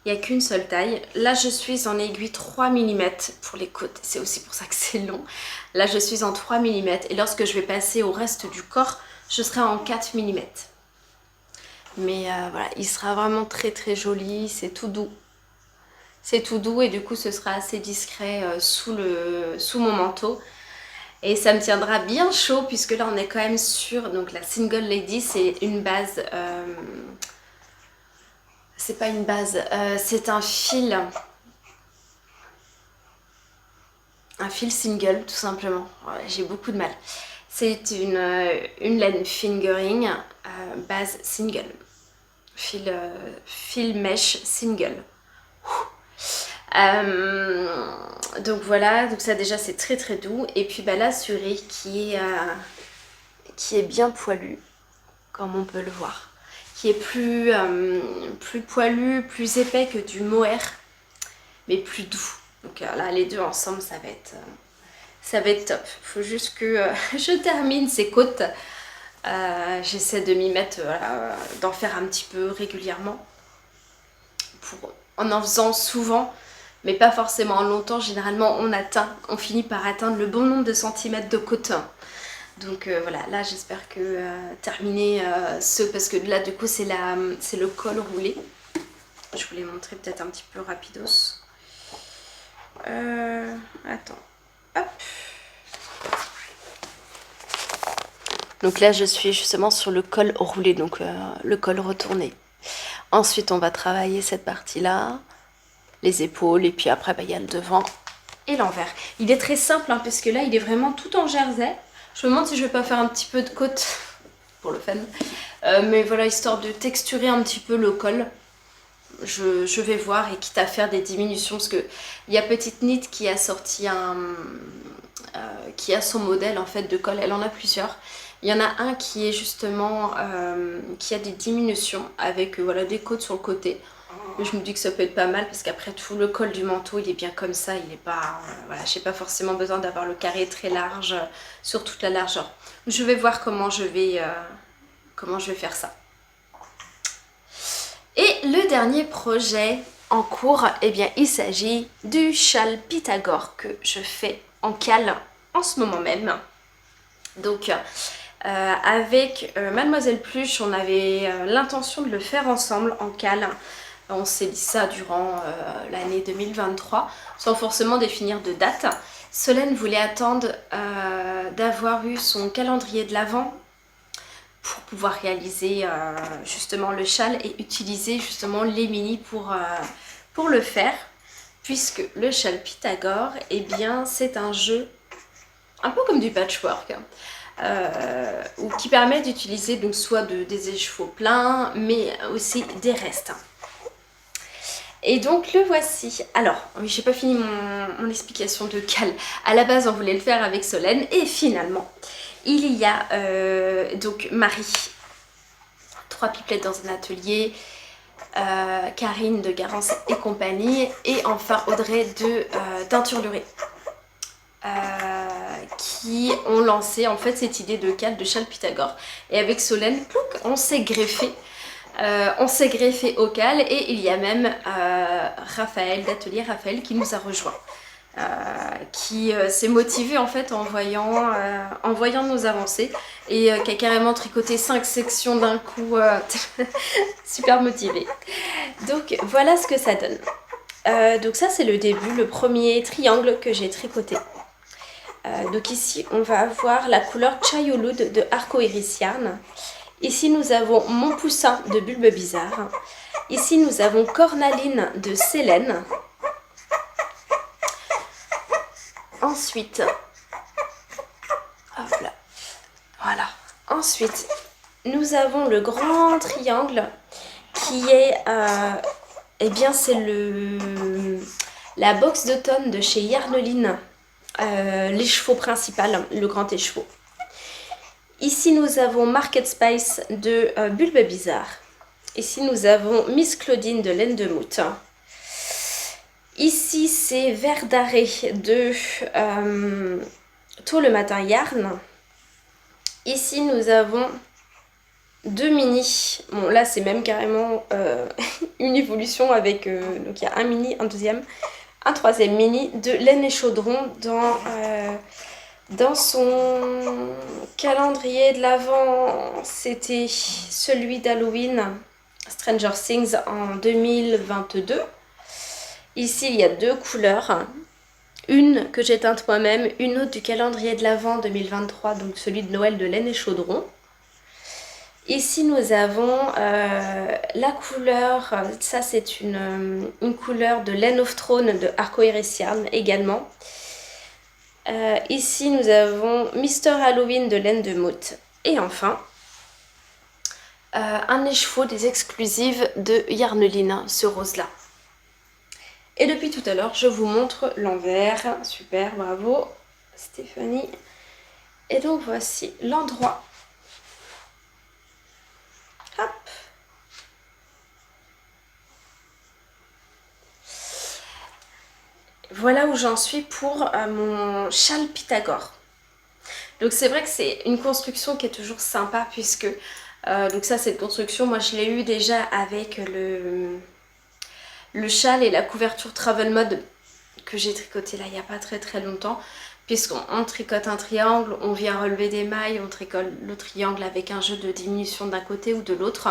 Il n'y a qu'une seule taille. Là, je suis en aiguille 3 mm pour les côtes. C'est aussi pour ça que c'est long. Là, je suis en 3 mm. Et lorsque je vais passer au reste du corps, je serai en 4 mm. Mais voilà, il sera vraiment très très joli. C'est tout doux. C'est tout doux et du coup, ce sera assez discret sous mon manteau. Et ça me tiendra bien chaud puisque là, on est quand même sur... Donc la Single Lady, c'est une base... c'est pas une base, c'est un fil single tout simplement. Ouais, j'ai beaucoup de mal. C'est une laine fingering base single, fil mesh single. Donc voilà, donc ça déjà c'est très très doux. Et puis bah, la Suri qui est bien poilue, comme on peut le voir. Qui est plus poilu, plus épais que du mohair, mais plus doux. Donc là, les deux ensemble, ça va être top. Il faut juste que je termine ces côtes. J'essaie de m'y mettre, d'en faire un petit peu régulièrement. En faisant souvent, mais pas forcément longtemps. Généralement on finit par atteindre le bon nombre de centimètres de coton. Donc voilà, là j'espère que terminer parce que là du coup c'est le col roulé. Je vous l'ai montré peut-être un petit peu rapidos. Attends, hop. Donc là je suis justement sur le col roulé, donc le col retourné. Ensuite on va travailler cette partie là, les épaules, et puis après il y a le devant et l'envers. Il est très simple hein, parce que là il est vraiment tout en jersey. Je me demande si je vais pas faire un petit peu de côte pour le fun. Mais voilà, histoire de texturer un petit peu le col. Je vais voir, et quitte à faire des diminutions, parce que il y a Petite Knit qui a sorti qui a son modèle en fait de col. Elle en a plusieurs. Il y en a un qui est justement qui a des diminutions avec voilà, des côtes sur le côté. Je me dis que ça peut être pas mal parce qu'après tout le col du manteau il est bien comme ça, il est pas voilà, j'ai pas forcément besoin d'avoir le carré très large sur toute la largeur. Je vais voir comment je vais faire ça. Et le dernier projet en cours, eh bien il s'agit du châle Pythagore que je fais en cale en ce moment même. Donc avec Mademoiselle Pluche, on avait l'intention de le faire ensemble en cale. On s'est dit ça durant l'année 2023, sans forcément définir de date. Solène voulait attendre d'avoir eu son calendrier de l'Avent pour pouvoir réaliser justement le châle et utiliser justement les mini pour le faire. Puisque le châle Pythagore, eh bien c'est un jeu un peu comme du patchwork. Ou qui permet d'utiliser donc soit des écheveaux pleins, mais aussi des restes. Et donc le voici. Alors, oui, j'ai pas fini mon explication de cale. À la base, on voulait le faire avec Solène et finalement, il y a donc Marie, 3 pipelettes dans un atelier, Karine de Garance et compagnie, et enfin Audrey de Teinture Lurée. Qui ont lancé en fait cette idée de cale de châle Pythagore. Et avec Solène, plouc, on s'est greffé au cale, et il y a même Raphaël d'Atelier Raphaël qui nous a rejoint, qui s'est motivé en fait en voyant nos avancées, et qui a carrément tricoté 5 sections d'un coup, super motivé. Donc voilà ce que ça donne. Donc ça c'est le début, le premier triangle que j'ai tricoté. Donc ici on va avoir la couleur Chayoloud de Arcoiris Yarn. Ici nous avons Mon Poussin de Bulbe Bizarre. Ici nous avons Cornaline de Célène. Ensuite, hop là, voilà. Ensuite nous avons le grand triangle qui est, eh bien c'est la box d'automne de chez Yarneline. L'écheveau principal, le grand écheveau. Ici nous avons Market Spice de Bulbe Bizarre. Ici nous avons Miss Claudine de Laine de Moute. Ici c'est Vert d'Arrêt de Tôt le Matin Yarn. Ici nous avons 2 mini. Bon là c'est même carrément une évolution avec donc il y a un mini, un deuxième, un troisième mini de Laine et Chaudron dans son calendrier de l'Avent. C'était celui d'Halloween, Stranger Things en 2022. Ici il y a 2 couleurs, une que j'ai teinte moi-même, une autre du calendrier de l'Avent 2023, donc celui de Noël de Laine et Chaudron. Ici nous avons la couleur, ça c'est une couleur de Laine of Throne de Arcoiris Yarn également. Ici nous avons Mister Halloween de Laine de Moute. Et enfin, un écheveau des exclusives de Yarneline, ce rose là. Et depuis tout à l'heure je vous montre l'envers, super, bravo Stéphanie. Et donc voici l'endroit. Hop. Voilà où j'en suis pour mon châle Pythagore. Donc c'est vrai que c'est une construction qui est toujours sympa, puisque donc ça cette construction, moi je l'ai eu déjà avec le châle et la couverture Travel Mode que j'ai tricoté là il n'y a pas très très longtemps, puisqu'on tricote un triangle, on vient relever des mailles, on tricote le triangle avec un jeu de diminution d'un côté ou de l'autre,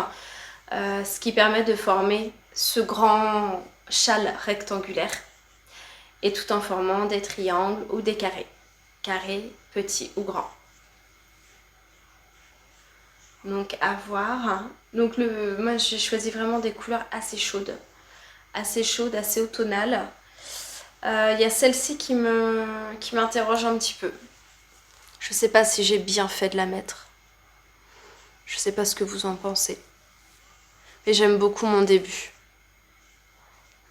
ce qui permet de former ce grand châle rectangulaire, et tout en formant des triangles ou des carrés petits ou grands. Donc à voir. Donc moi j'ai choisi vraiment des couleurs assez chaudes, assez automnales. Il y a celle-ci qui m'interroge un petit peu. Je sais pas si j'ai bien fait de la mettre. Je sais pas ce que vous en pensez. Mais j'aime beaucoup mon début.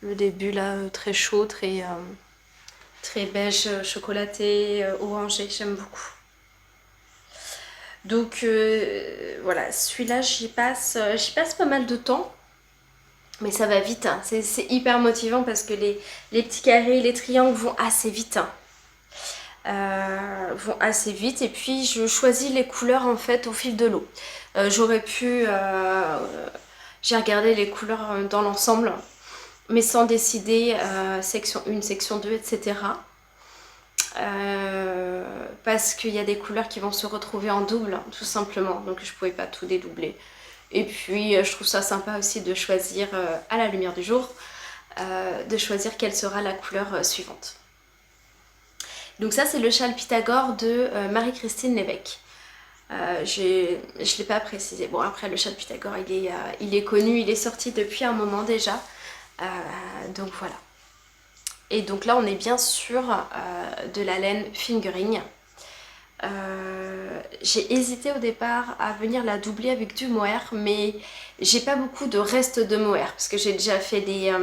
Le début là, très chaud, très beige, chocolaté, orangé, j'aime beaucoup. Donc voilà, celui-là j'y passe pas mal de temps. Mais ça va vite, hein. C'est hyper motivant parce que les petits carrés, les triangles vont assez vite. Vont assez vite, et puis je choisis les couleurs en fait au fil de l'eau. J'aurais pu... j'ai regardé les couleurs dans l'ensemble, mais sans décider section 1, section 2, etc. Parce qu'il y a des couleurs qui vont se retrouver en double, tout simplement. Donc je pouvais pas tout dédoubler. Et puis je trouve ça sympa aussi de choisir à la lumière du jour, de choisir quelle sera la couleur suivante. Donc ça c'est le châle Pythagore de Marie-Christine Lévesque. Je ne l'ai pas précisé. Bon, après le châle Pythagore il est connu, il est sorti depuis un moment déjà. Donc voilà. Et donc là on est bien sur de la laine fingering. J'ai hésité au départ à venir la doubler avec du mohair, mais j'ai pas beaucoup de restes de mohair parce que j'ai déjà fait des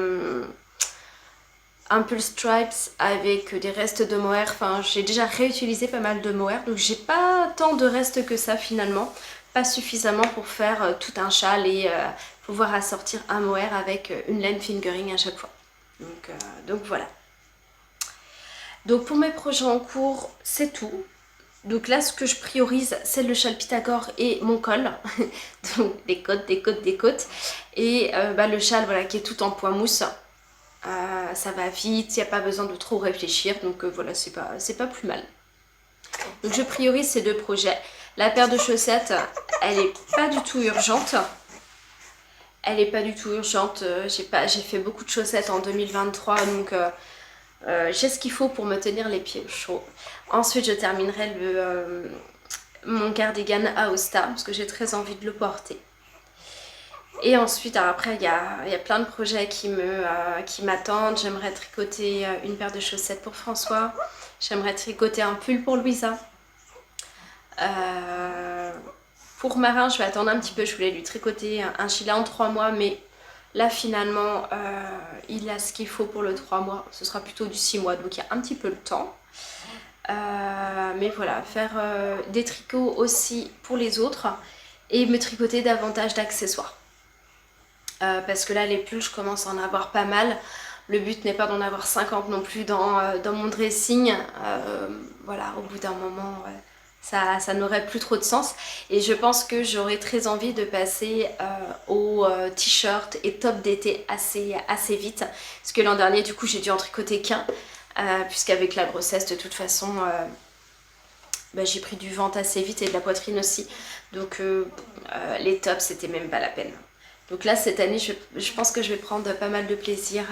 Impulse Stripes avec des restes de mohair. Enfin, j'ai déjà réutilisé pas mal de mohair, donc j'ai pas tant de restes que ça finalement, pas suffisamment pour faire tout un châle et pouvoir assortir un mohair avec une laine fingering à chaque fois. Donc voilà. Donc pour mes projets en cours, c'est tout. Donc là, ce que je priorise, c'est le châle Pythagore et mon col. Donc des côtes. Et le châle, voilà, qui est tout en point mousse. Ça va vite, il n'y a pas besoin de trop réfléchir. Donc voilà, c'est pas plus mal. Donc je priorise ces deux projets. La paire de chaussettes, elle n'est pas du tout urgente. J'ai fait beaucoup de chaussettes en 2023, donc j'ai ce qu'il faut pour me tenir les pieds chauds. Ensuite, je terminerai mon cardigan Aosta parce que j'ai très envie de le porter. Et ensuite, alors après, il y a plein de projets qui m'attendent. J'aimerais tricoter une paire de chaussettes pour François. J'aimerais tricoter un pull pour Louisa. Pour Marin, je vais attendre un petit peu. Je voulais lui tricoter un gilet en 3 mois, mais là finalement, il a ce qu'il faut pour le 3 mois. Ce sera plutôt du 6 mois, donc il y a un petit peu le temps. Mais voilà, faire des tricots aussi pour les autres et me tricoter davantage d'accessoires. Parce que là, les pulls, je commence à en avoir pas mal. Le but n'est pas d'en avoir 50 non plus dans mon dressing. Voilà, au bout d'un moment, ça n'aurait plus trop de sens. Et je pense que j'aurais très envie de passer aux t-shirts et tops d'été assez vite. Parce que l'an dernier, du coup, j'ai dû en tricoter qu'un. Puisqu'avec la grossesse, de toute façon, j'ai pris du ventre assez vite et de la poitrine aussi. Donc les tops, c'était même pas la peine. Donc là, cette année, je pense que je vais prendre pas mal de plaisir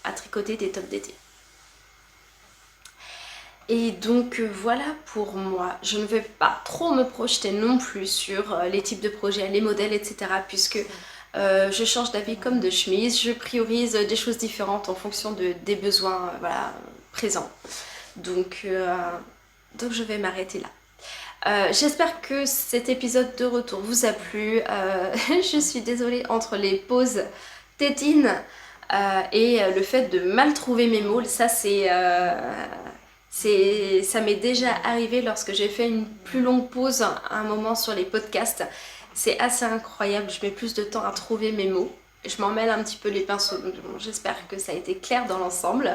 à tricoter des tops d'été. Et donc voilà pour moi. Je ne vais pas trop me projeter non plus sur les types de projets, les modèles, etc. Puisque je change d'avis comme de chemise. Je priorise des choses différentes en fonction des besoins présents. Donc je vais m'arrêter là. J'espère que cet épisode de retour vous a plu. Je suis désolée, entre les pauses tétines et le fait de mal trouver mes mots, ça ça m'est déjà arrivé lorsque j'ai fait une plus longue pause à un moment sur les podcasts. C'est assez incroyable, je mets plus de temps à trouver mes mots. Je m'en mêle un petit peu les pinceaux, donc j'espère que ça a été clair dans l'ensemble.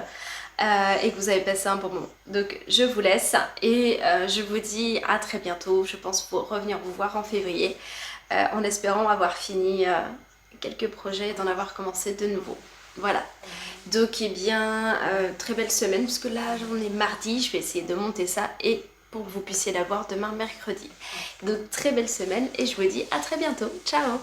Et que vous avez passé un bon moment. Donc je vous laisse et je vous dis à très bientôt. Je pense pour revenir vous voir en février en espérant avoir fini quelques projets et d'en avoir commencé de nouveaux. Voilà. Donc eh bien, très belle semaine, parce que là on est mardi, je vais essayer de monter ça et pour que vous puissiez la voir demain mercredi. Donc très belle semaine et je vous dis à très bientôt, ciao.